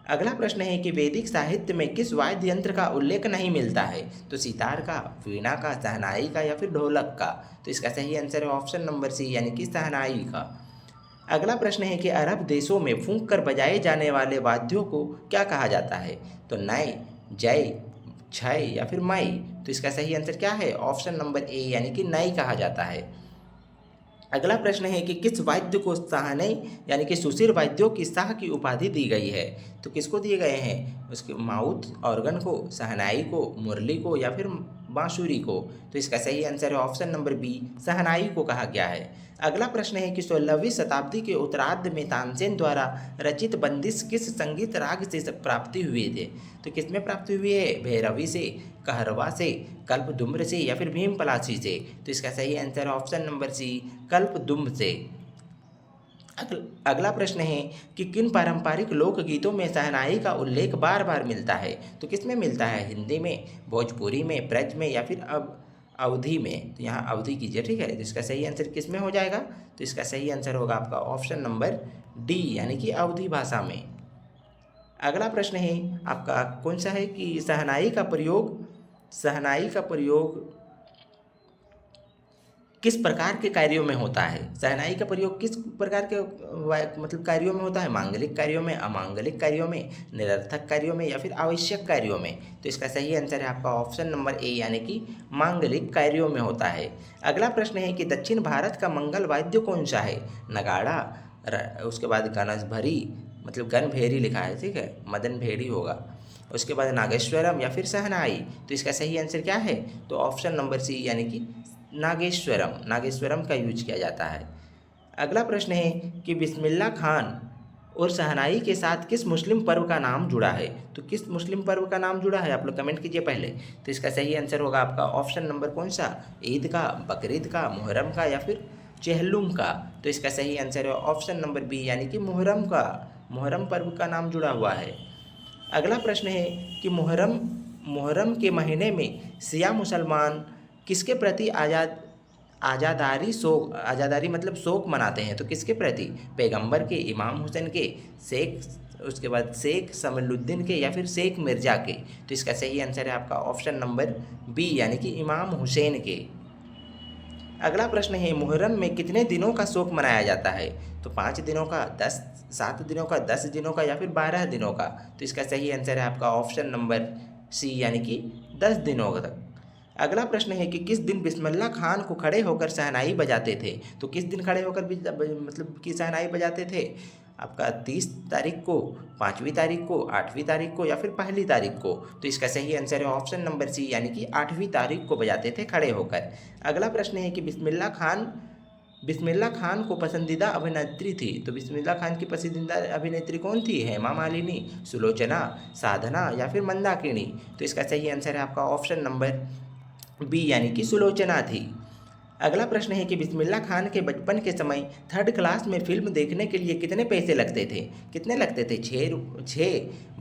अगला प्रश्न है कि वैदिक साहित्य में किस वाद्य यंत्र का उल्लेख नहीं मिलता है? तो सितार का, वीणा का, शहनाई का या फिर ढोलक का? तो इसका सही आंसर है ऑप्शन नंबर सी यानी कि शहनाई का। अगला प्रश्न है कि अरब देशों में फूंक कर बजाए जाने वाले वाद्यों को क्या कहा जाता है? तो नय, जय, छय या फिर मई? तो इसका सही आंसर क्या है? ऑप्शन नंबर ए यानी कि नई कहा जाता है। अगला प्रश्न है कि किस वाद्य को शहनाई यानी कि सुशील वाद्यों की शाह की उपाधि दी गई है? तो किसको दिए गए हैं? उसके माउथ ऑर्गन को, शहनाई को, मुरली को या फिर बांसुरी को? तो इसका सही आंसर है ऑप्शन नंबर बी शहनाई को कहा गया है। अगला प्रश्न है कि 16वीं शताब्दी के उत्तरार्ध में तानसेन द्वारा रचित बंदिश किस संगीत राग से प्राप्ति हुए थे? तो किसमें प्राप्ति हुई है? भैरवी से, कहरवा से, कल्पद्रुम से या फिर भीम पलासी से? तो इसका सही आंसर है ऑप्शन नंबर सी कल्पद्रुम से। अगला प्रश्न है कि किन पारंपरिक लोकगीतों में शहनाई का उल्लेख बार बार मिलता है? तो किसमें मिलता है? हिंदी में, भोजपुरी में, ब्रज में या फिर अवधि में? तो यहाँ अवधि कीजिए, ठीक है। तो इसका सही आंसर किस में हो जाएगा? तो इसका सही आंसर होगा आपका ऑप्शन नंबर डी यानी कि अवधि भाषा में। अगला प्रश्न है आपका कौन सा है कि शहनाई का प्रयोग किस प्रकार के कार्यों में होता है? शहनाई का प्रयोग किस प्रकार के मतलब कार्यों में होता है? मांगलिक कार्यों में, अमांगलिक कार्यों में, निरर्थक कार्यों में या फिर आवश्यक कार्यों में? तो इसका सही आंसर है आपका ऑप्शन नंबर ए यानी कि मांगलिक कार्यों में होता है। अगला प्रश्न है कि दक्षिण भारत का मंगल वाद्य कौन सा है? नगाड़ा, उसके बाद गणभरी मतलब गणभेरी लिखा है, ठीक है, मदन भेरी होगा, उसके बाद नागेश्वरम या फिर शहनाई। तो इसका सही आंसर क्या है? तो ऑप्शन नंबर सी यानी कि नागेश्वरम, नागेश्वरम का यूज किया जाता है। अगला प्रश्न है कि बिस्मिल्लाह खान और शहनाई के साथ किस मुस्लिम पर्व का नाम जुड़ा है? तो किस मुस्लिम पर्व का नाम जुड़ा है? आप लोग कमेंट कीजिए पहले। तो इसका सही आंसर होगा आपका ऑप्शन नंबर कौन सा? ईद का, बकरीद का, मुहर्रम का या फिर चेहलुम का। तो इसका सही आंसर है ऑप्शन नंबर बी यानी कि मुहर्रम का, मुहर्रम पर्व का नाम जुड़ा हुआ है। अगला प्रश्न है कि मुहर्रम मुहर्रम के महीने में शिया मुसलमान किसके प्रति आज़ादारी मतलब शोक मनाते हैं? तो किसके प्रति? पैगंबर के, इमाम हुसैन के, उसके बाद शेख समलुद्दीन के या फिर शेख मिर्ज़ा के। तो इसका सही आंसर है आपका ऑप्शन नंबर बी यानी कि इमाम हुसैन के। अगला प्रश्न है मुहर्रम में कितने दिनों का शोक मनाया जाता है? तो 5 दिनों का, 7 दिनों का, 10 दिनों का या फिर 12 दिनों का। तो इसका सही आंसर है आपका ऑप्शन नंबर सी यानी कि 10 दिनों तक। अगला प्रश्न है कि किस दिन बिस्मिल्लाह खान को खड़े होकर शहनाई बजाते थे? तो किस दिन खड़े होकर मतलब कि शहनाई बजाते थे? आपका 30 तारीख को, 5वीं तारीख को, 8वीं तारीख को या फिर पहली तारीख को। तो इसका सही आंसर है ऑप्शन नंबर सी यानी कि 8वीं तारीख को बजाते थे खड़े होकर। अगला प्रश्न है कि बिस्मिल्लाह खान को पसंदीदा अभिनेत्री थी। तो बिस्मिल्लाह खान की पसंदीदा अभिनेत्री कौन थी? हेमा मालिनी, सुलोचना, साधना या फिर मंदाकिनी। तो इसका सही आंसर है आपका ऑप्शन नंबर बी यानी कि सुलोचना थी। अगला प्रश्न है कि बिस्मिल्लाह खान के बचपन के समय 3rd क्लास में फिल्म देखने के लिए कितने पैसे लगते थे? कितने लगते थे? 6,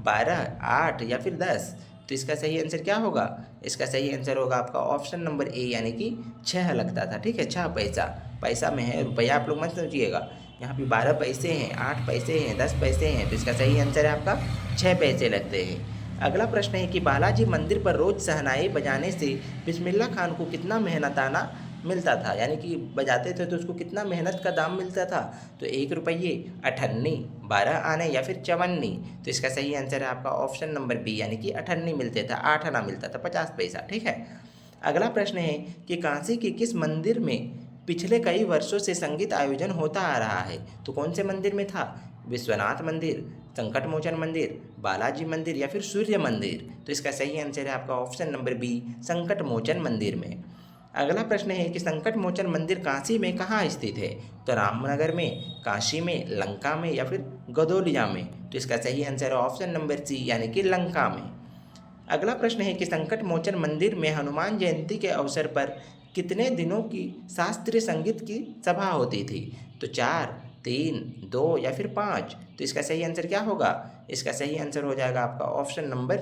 12, 8 या फिर 10। तो इसका सही आंसर क्या होगा? इसका सही आंसर होगा आपका ऑप्शन नंबर ए यानी कि 6 लगता था। ठीक है, 6 पैसा, पैसा में है, रुपया आप लोग मत समझिएगा। यहाँ पे 12 पैसे हैं, 8 पैसे हैं, 10 पैसे हैं। तो इसका सही आंसर है आपका 6 पैसे लगते हैं। अगला प्रश्न है कि बालाजी मंदिर पर रोज़ शहनाई बजाने से बिस्मिल्लाह खान को कितना मेहनताना मिलता था? यानी कि बजाते थे तो उसको कितना मेहनत का दाम मिलता था? तो 1 रुपये, 58, 12 आने या फिर 54। तो इसका सही आंसर है आपका ऑप्शन नंबर बी यानी कि 58 मिलते था, 8 आना मिलता था, 50 पैसा। ठीक है। अगला प्रश्न है कि काशी के किस मंदिर में पिछले कई वर्षों से संगीत आयोजन होता आ रहा है? तो कौन से मंदिर में था? विश्वनाथ मंदिर, संकट मोचन मंदिर, बालाजी मंदिर या फिर सूर्य मंदिर। तो इसका सही आंसर है आपका ऑप्शन नंबर बी संकट मोचन मंदिर में। अगला प्रश्न है कि संकट मोचन मंदिर काशी में कहाँ स्थित है? तो रामनगर में, काशी में, लंका में या फिर गदोलिया में। तो इसका सही आंसर है ऑप्शन नंबर सी यानी कि लंका में। अगला प्रश्न है कि संकट मोचन मंदिर में हनुमान जयंती के अवसर पर कितने दिनों की शास्त्रीय संगीत की सभा होती थी? तो 4, 3, 2 या फिर 5। तो इसका सही आंसर क्या होगा? इसका सही आंसर हो जाएगा आपका ऑप्शन नंबर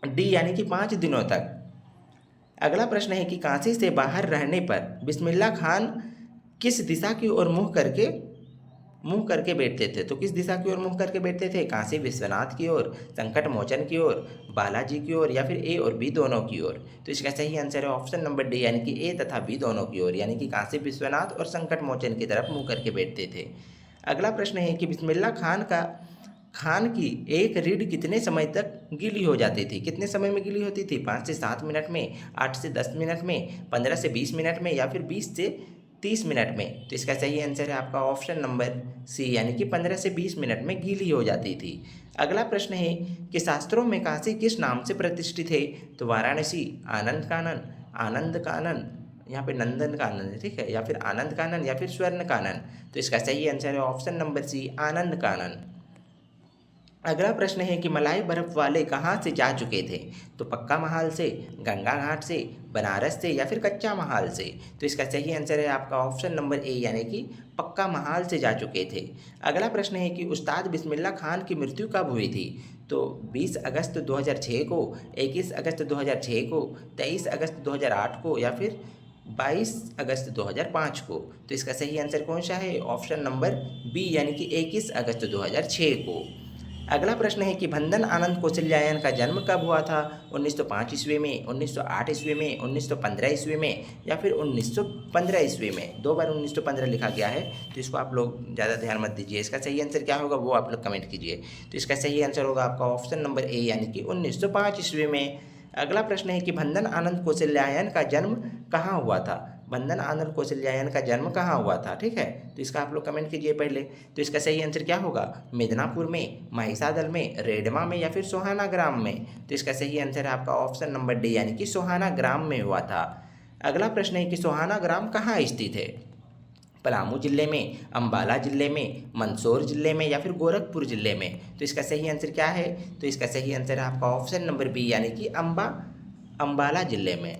डी यानी कि 5 दिनों तक। अगला प्रश्न है कि काशी से बाहर रहने पर बिस्मिल्लाह खान किस दिशा की ओर मुंह करके बैठते थे? तो किस दिशा की ओर मुंह करके बैठते थे? काशी विश्वनाथ की ओर, संकट मोचन की ओर, बालाजी की ओर या फिर ए और बी दोनों की ओर। तो इसका सही आंसर है ऑप्शन नंबर डी यानी कि ए तथा बी दोनों की ओर, यानी कि काशी विश्वनाथ और संकट मोचन की तरफ मुंह करके बैठते थे। अगला प्रश्न है कि बिस्मिल्लाह खान की एक रीढ़ कितने समय तक गीली हो जाती थी? कितने समय में गीली होती थी? 5 से 7 मिनट में, 8 से 10 मिनट में, 15 से 20 मिनट में या फिर 20 से 30 मिनट में। तो इसका सही आंसर है आपका ऑप्शन नंबर सी यानी कि 15 से 20 मिनट में गीली हो जाती थी। अगला प्रश्न है कि शास्त्रों में काशी किस नाम से प्रतिष्ठित है? तो वाराणसी, आनंद कानन, यहाँ पे नंदन कानन है, ठीक है, या फिर आनंद कानन या फिर स्वर्ण कानन। तो इसका सही आंसर है ऑप्शन नंबर सी आनंद कानन। अगला प्रश्न है कि मलाई बर्फ वाले कहाँ से जा चुके थे? तो पक्का महाल से, गंगा घाट से, बनारस से या फिर कच्चा महाल से। तो इसका सही आंसर है आपका ऑप्शन नंबर ए यानी कि पक्का महाल से जा चुके थे। अगला प्रश्न है कि उस्ताद बिस्मिल्लाह खान की मृत्यु कब हुई थी? तो 20 अगस्त 2006 को, 21 अगस्त 2006 को, 23 अगस्त 2008 को या फिर 22 अगस्त 2005 को। तो इसका सही आंसर कौन सा है? ऑप्शन नंबर बी यानी कि 21 अगस्त 2006 को। अगला प्रश्न है कि भंदन आनंद कौशल्यायन का जन्म कब हुआ था? 1905 ईस्वी में, 1908 ईस्वी में, 1915 ईस्वी में या फिर 1915 ईस्वी में। 2 बार 1915 लिखा गया है, तो इसको आप लोग ज़्यादा ध्यान मत दीजिए। इसका सही आंसर क्या होगा वो आप लोग कमेंट कीजिए। तो इसका सही आंसर होगा आपका ऑप्शन नंबर ए यानी कि 1905 ईस्वी में। अगला प्रश्न है कि भंदन आनंद कौशल्यायन का जन्म कहाँ हुआ था? बंधन आनंद कौशल्यायन का जन्म कहाँ हुआ था, ठीक है। तो इसका आप लोग कमेंट कीजिए पहले। तो इसका सही आंसर क्या होगा, मिदनापुर में, महिसादल में, रेडमा में या फिर सोहाना ग्राम में। तो इसका सही आंसर है आपका ऑप्शन नंबर डी यानी कि सोहाना ग्राम में हुआ था। अगला प्रश्न है कि सोहाना ग्राम कहाँ स्थित है, पलामू जिले में, अम्बाला जिले में, मंदसौर जिले में या फिर गोरखपुर जिले में। तो इसका सही आंसर क्या है, तो इसका सही आंसर है आपका ऑप्शन नंबर बी यानी कि अम्बाला जिले में।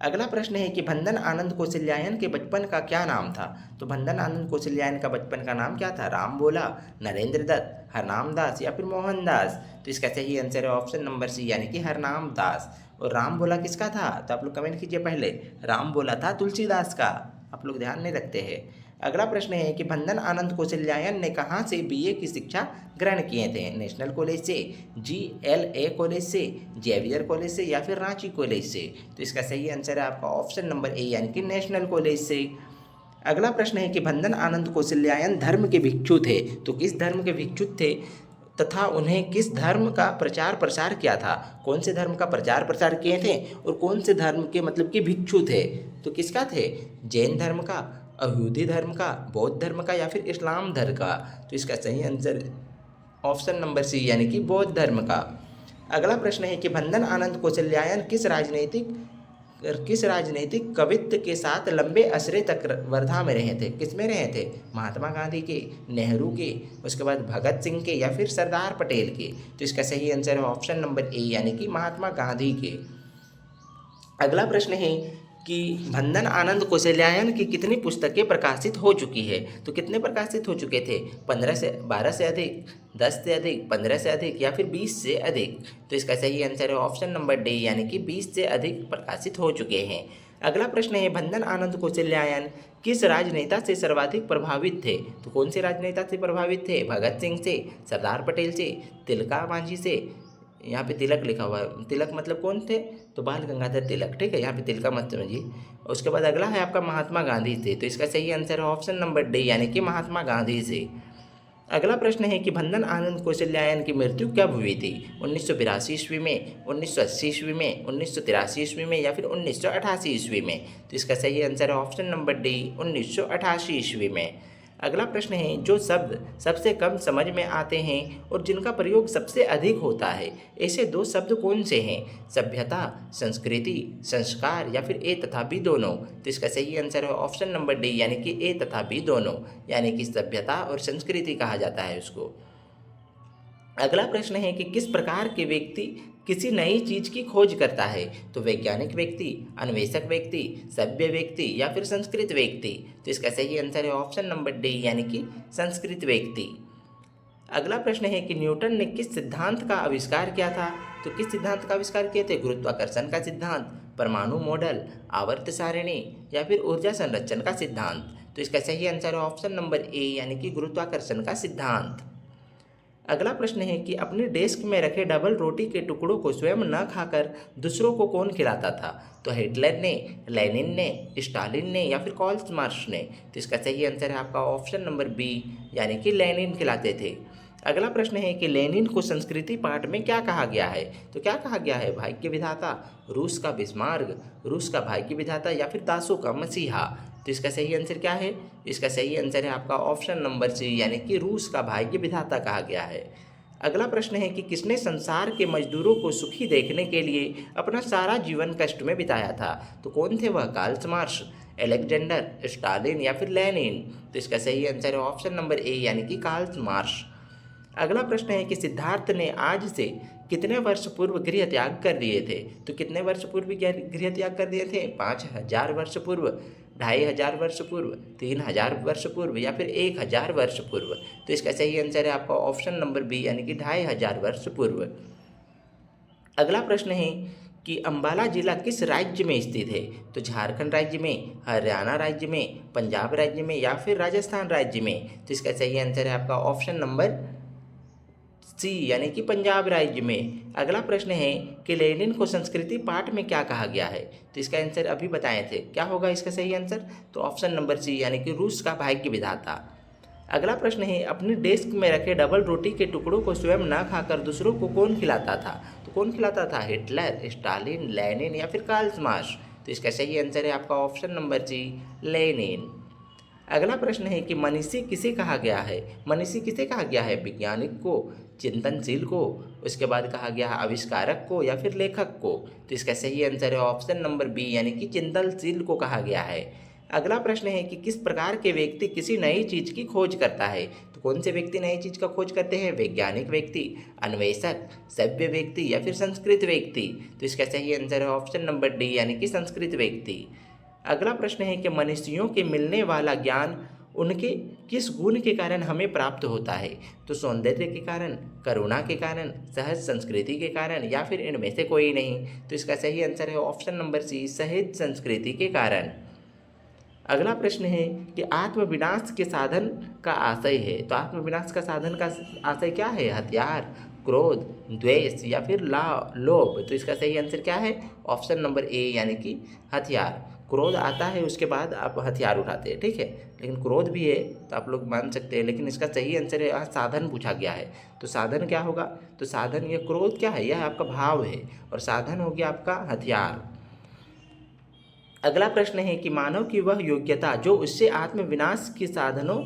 अगला प्रश्न है कि बंधन आनंद कौशल्यायन के बचपन का क्या नाम था। तो बंधन आनंद कौशल्यायन का बचपन का नाम क्या था, राम बोला, नरेंद्र दत्त, हरनाम दास या फिर मोहन दास। तो इसका सही आंसर है ऑप्शन नंबर सी यानी कि हरनाम दास। और राम बोला किसका था, तो आप लोग कमेंट कीजिए पहले। राम बोला था तुलसीदास का, आप लोग ध्यान नहीं रखते हैं। अगला प्रश्न है कि बंधन आनंद कौशल्यायन ने कहाँ से बीए की शिक्षा ग्रहण किए थे, नेशनल कॉलेज से, GLA कॉलेज से, जेवियर कॉलेज से या फिर रांची कॉलेज से। तो इसका सही आंसर है आपका ऑप्शन नंबर ए यानी कि नेशनल कॉलेज से। अगला प्रश्न है कि बंधन आनंद कौशल्यायन धर्म के भिक्षु थे। तो किस धर्म के भिक्षु थे तथा उन्हें किस धर्म का प्रचार प्रसार किया था, कौन से धर्म का प्रचार प्रसार किए थे और कौन से धर्म के मतलब कि भिक्षु थे। तो किसका थे, जैन धर्म का, यहूदी धर्म का, बौद्ध धर्म का या फिर इस्लाम धर्म का। तो इसका सही आंसर ऑप्शन नंबर सी यानी कि बौद्ध धर्म का। अगला प्रश्न है कि बंधन आनंद कौशल्यायन किस राजनीतिक कवित्व के साथ लंबे अरसे तक वर्धा में रहे थे, किस में रहे थे, महात्मा गांधी के, नेहरू के, उसके बाद भगत सिंह के या फिर सरदार पटेल के। तो इसका सही आंसर है ऑप्शन नंबर ए यानी कि महात्मा गांधी के। अगला प्रश्न है कि बंधन आनंद कौशल्यायन की कितनी पुस्तकें प्रकाशित हो चुकी है। तो कितने प्रकाशित हो चुके थे, 12 से अधिक, 10 से अधिक, 15 से अधिक या फिर 20 से अधिक। तो इसका सही आंसर है ऑप्शन नंबर डी यानी कि 20 से अधिक प्रकाशित हो चुके हैं। अगला प्रश्न है बंधन आनंद कौशल्यायन किस राजनेता से सर्वाधिक प्रभावित थे। तो कौन से राजनेता से प्रभावित थे, भगत सिंह से, सरदार पटेल से, तिलका मांझी से, यहाँ पे तिलक लिखा हुआ है, तिलक मतलब कौन थे, तो बाल गंगाधर तिलक, ठीक है, यहाँ पे तिलका मत समझिए। उसके बाद अगला है आपका महात्मा गांधी से। तो इसका सही आंसर है ऑप्शन नंबर डी यानी कि महात्मा गांधी से। अगला प्रश्न है कि बंधन आनंद कौशल्यायन की मृत्यु कब हुई थी, 1982 ईस्वी में, 1980 ईस्वी में, 1983 ईस्वी में या फिर 1988 ईस्वी में। तो इसका सही आंसर है ऑप्शन नंबर डी 1988 ईस्वी में। अगला प्रश्न है जो शब्द सबसे कम समझ में आते हैं और जिनका प्रयोग सबसे अधिक होता है, ऐसे दो शब्द कौन से हैं, सभ्यता, संस्कृति, संस्कार या फिर ए तथा बी दोनों। तो इसका सही आंसर है ऑप्शन नंबर डी यानी कि ए तथा बी दोनों, यानी कि सभ्यता और संस्कृति कहा जाता है उसको। अगला प्रश्न है कि किस प्रकार के व्यक्ति किसी नई चीज की खोज करता है। तो वैज्ञानिक व्यक्ति, अन्वेषक व्यक्ति, सभ्य व्यक्ति या फिर संस्कृत व्यक्ति। तो इसका सही आंसर है ऑप्शन नंबर डी यानी कि संस्कृत व्यक्ति। अगला प्रश्न है कि न्यूटन ने किस सिद्धांत का आविष्कार किया था। तो किस सिद्धांत का आविष्कार किए थे, गुरुत्वाकर्षण का सिद्धांत, परमाणु मॉडल, आवर्त सारिणी या फिर ऊर्जा संरक्षण का सिद्धांत। तो इसका सही आंसर है ऑप्शन नंबर ए यानी कि गुरुत्वाकर्षण का सिद्धांत। अगला प्रश्न है कि अपने डेस्क में रखे डबल रोटी के टुकड़ों को स्वयं न खाकर दूसरों को कौन खिलाता था। तो हिटलर ने, लेनिन ने, स्टालिन ने या फिर कार्ल मार्क्स ने। तो इसका सही आंसर है आपका ऑप्शन नंबर बी यानी कि लेनिन खिलाते थे। अगला प्रश्न है कि लेनिन को संस्कृति पाठ में क्या कहा गया है। तो क्या कहा गया है, भाग्य विधाता, रूस का बिस्मार्क, रूस का भाग्य विधाता या फिर दासों का मसीहा। तो इसका सही आंसर क्या है, इसका सही आंसर है आपका ऑप्शन नंबर सी यानी कि रूस का भाग्य विधाता कहा गया है। अगला प्रश्न है कि किसने संसार के मजदूरों को सुखी देखने के लिए अपना सारा जीवन कष्ट में बिताया था। तो कौन थे वह, कार्ल मार्क्स, अलेक्जेंडर, स्टालिन या फिर लेनिन। तो इसका सही आंसर है ऑप्शन नंबर ए यानी कि कार्ल मार्क्स। अगला प्रश्न है कि सिद्धार्थ ने आज से कितने वर्ष पूर्व गृह त्याग कर दिए थे। तो कितने वर्ष पूर्व गृह त्याग कर दिए थे, 5000 वर्ष पूर्व, 2500 वर्ष पूर्व, 3000 वर्ष पूर्व या फिर 1000 वर्ष पूर्व। तो इसका सही आंसर है आपका ऑप्शन नंबर बी यानी कि 2500 वर्ष पूर्व। अगला प्रश्न है कि अम्बाला जिला किस राज्य में स्थित है। तो झारखंड राज्य में, हरियाणा राज्य में, पंजाब राज्य में या फिर राजस्थान राज्य में। तो इसका सही आंसर है आपका ऑप्शन नंबर सी यानी कि पंजाब राज्य में। अगला प्रश्न है कि लेनिन को संस्कृति पाठ में क्या कहा गया है। तो इसका आंसर अभी बताए थे, क्या होगा इसका सही आंसर, तो ऑप्शन नंबर सी यानी कि रूस का भाग्य विधाता। अगला प्रश्न है अपनी डेस्क में रखे डबल रोटी के टुकड़ों को स्वयं न खाकर दूसरों को कौन खिलाता था। तो कौन खिलाता था, हिटलर, स्टालिन, लेनिन या फिर कार्ल मार्क्स। तो इसका सही आंसर है आपका ऑप्शन नंबर सी, लेनिन। अगला प्रश्न है कि मनीषी किसे कहा गया है। मनीषी किसे कहा गया है? वैज्ञानिक को, चिंतनशील को, उसके बाद कहा गया है आविष्कारक को या फिर लेखक को। तो इसका सही आंसर है ऑप्शन नंबर बी, यानी कि चिंतनशील को कहा गया है। अगला प्रश्न है कि किस प्रकार के व्यक्ति किसी नई चीज की खोज करता है। तो कौन से व्यक्ति नई चीज का खोज करते हैं? वैज्ञानिक व्यक्ति, अन्वेषक, सभ्य व्यक्ति या फिर संस्कृत व्यक्ति। तो इसका सही आंसर है ऑप्शन नंबर डी, यानी कि संस्कृत व्यक्ति। अगला प्रश्न है कि मनुष्यों के मिलने वाला ज्ञान उनके किस गुण के कारण हमें प्राप्त होता है। तो सौंदर्य के कारण, करुणा के कारण, सहज संस्कृति के कारण या फिर इनमें से कोई नहीं। तो इसका सही आंसर है ऑप्शन नंबर सी, सहज संस्कृति के कारण। अगला प्रश्न है कि आत्मविनाश के साधन का आशय है। तो आत्मविनाश का साधन का आशय क्या है? हथियार, क्रोध, द्वेष या फिर लोभ। तो इसका सही आंसर क्या है? ऑप्शन नंबर ए, यानी कि हथियार। क्रोध आता है उसके बाद आप हथियार उठाते हैं, ठीक है, लेकिन क्रोध भी है तो आप लोग मान सकते हैं, लेकिन इसका सही आंसर है यहाँ साधन पूछा गया है। तो साधन क्या होगा? तो साधन, ये क्रोध क्या है? यह आपका भाव है और साधन हो गया आपका हथियार। अगला प्रश्न है कि मानव की वह योग्यता जो उससे आत्मविनाश के साधनों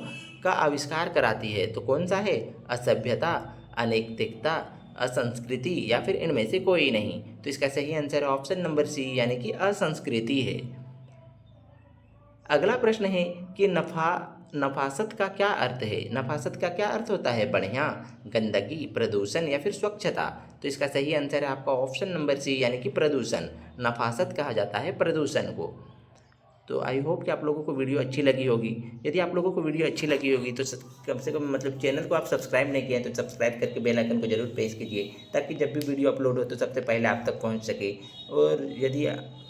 का आविष्कार कराती है। तो कौन सा है? असभ्यता, अनैतिकता, असंस्कृति या फिर इनमें से कोई नहीं। तो इसका सही आंसर है ऑप्शन नंबर सी, यानी कि असंस्कृति है। अगला प्रश्न है कि नफासत का क्या अर्थ है। नफासत का क्या अर्थ होता है? बढ़िया, गंदगी, प्रदूषण या फिर स्वच्छता। तो इसका सही आंसर है आपका ऑप्शन नंबर सी, यानी कि प्रदूषण। नफासत कहा जाता है प्रदूषण को। तो आई होप कि आप लोगों को वीडियो अच्छी लगी होगी। यदि आप लोगों को वीडियो अच्छी लगी होगी तो कम से कम मतलब चैनल को आप सब्सक्राइब नहीं किए हैं तो सब्सक्राइब करके बेल आइकन को जरूर प्रेस कीजिए, ताकि जब भी वीडियो अपलोड हो तो सबसे पहले आप तक पहुंच सके। और यदि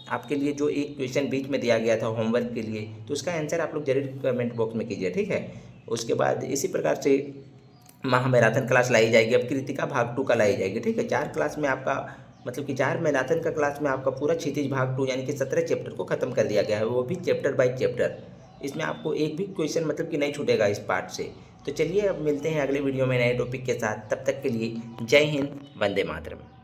आपके लिए जो एक क्वेश्चन बीच में दिया गया था होमवर्क के लिए, तो उसका आंसर आप लोग जरूर कमेंट बॉक्स में कीजिए, ठीक है। उसके बाद इसी प्रकार से महामैराथन क्लास लाई जाएगी। अब कृतिका भाग 2 का लाई जाएगी, ठीक है। 4 क्लास में आपका मतलब कि 4 मैराथन का क्लास में आपका पूरा क्षितिज भाग 2 यानी कि 17 चैप्टर को खत्म कर दिया गया है, वो भी चैप्टर बाय चैप्टर। इसमें आपको एक भी क्वेश्चन मतलब कि नहीं छूटेगा इस पार्ट से। तो चलिए अब मिलते हैं अगले वीडियो में नए टॉपिक के साथ। तब तक के लिए जय हिंद, वंदे मातरम।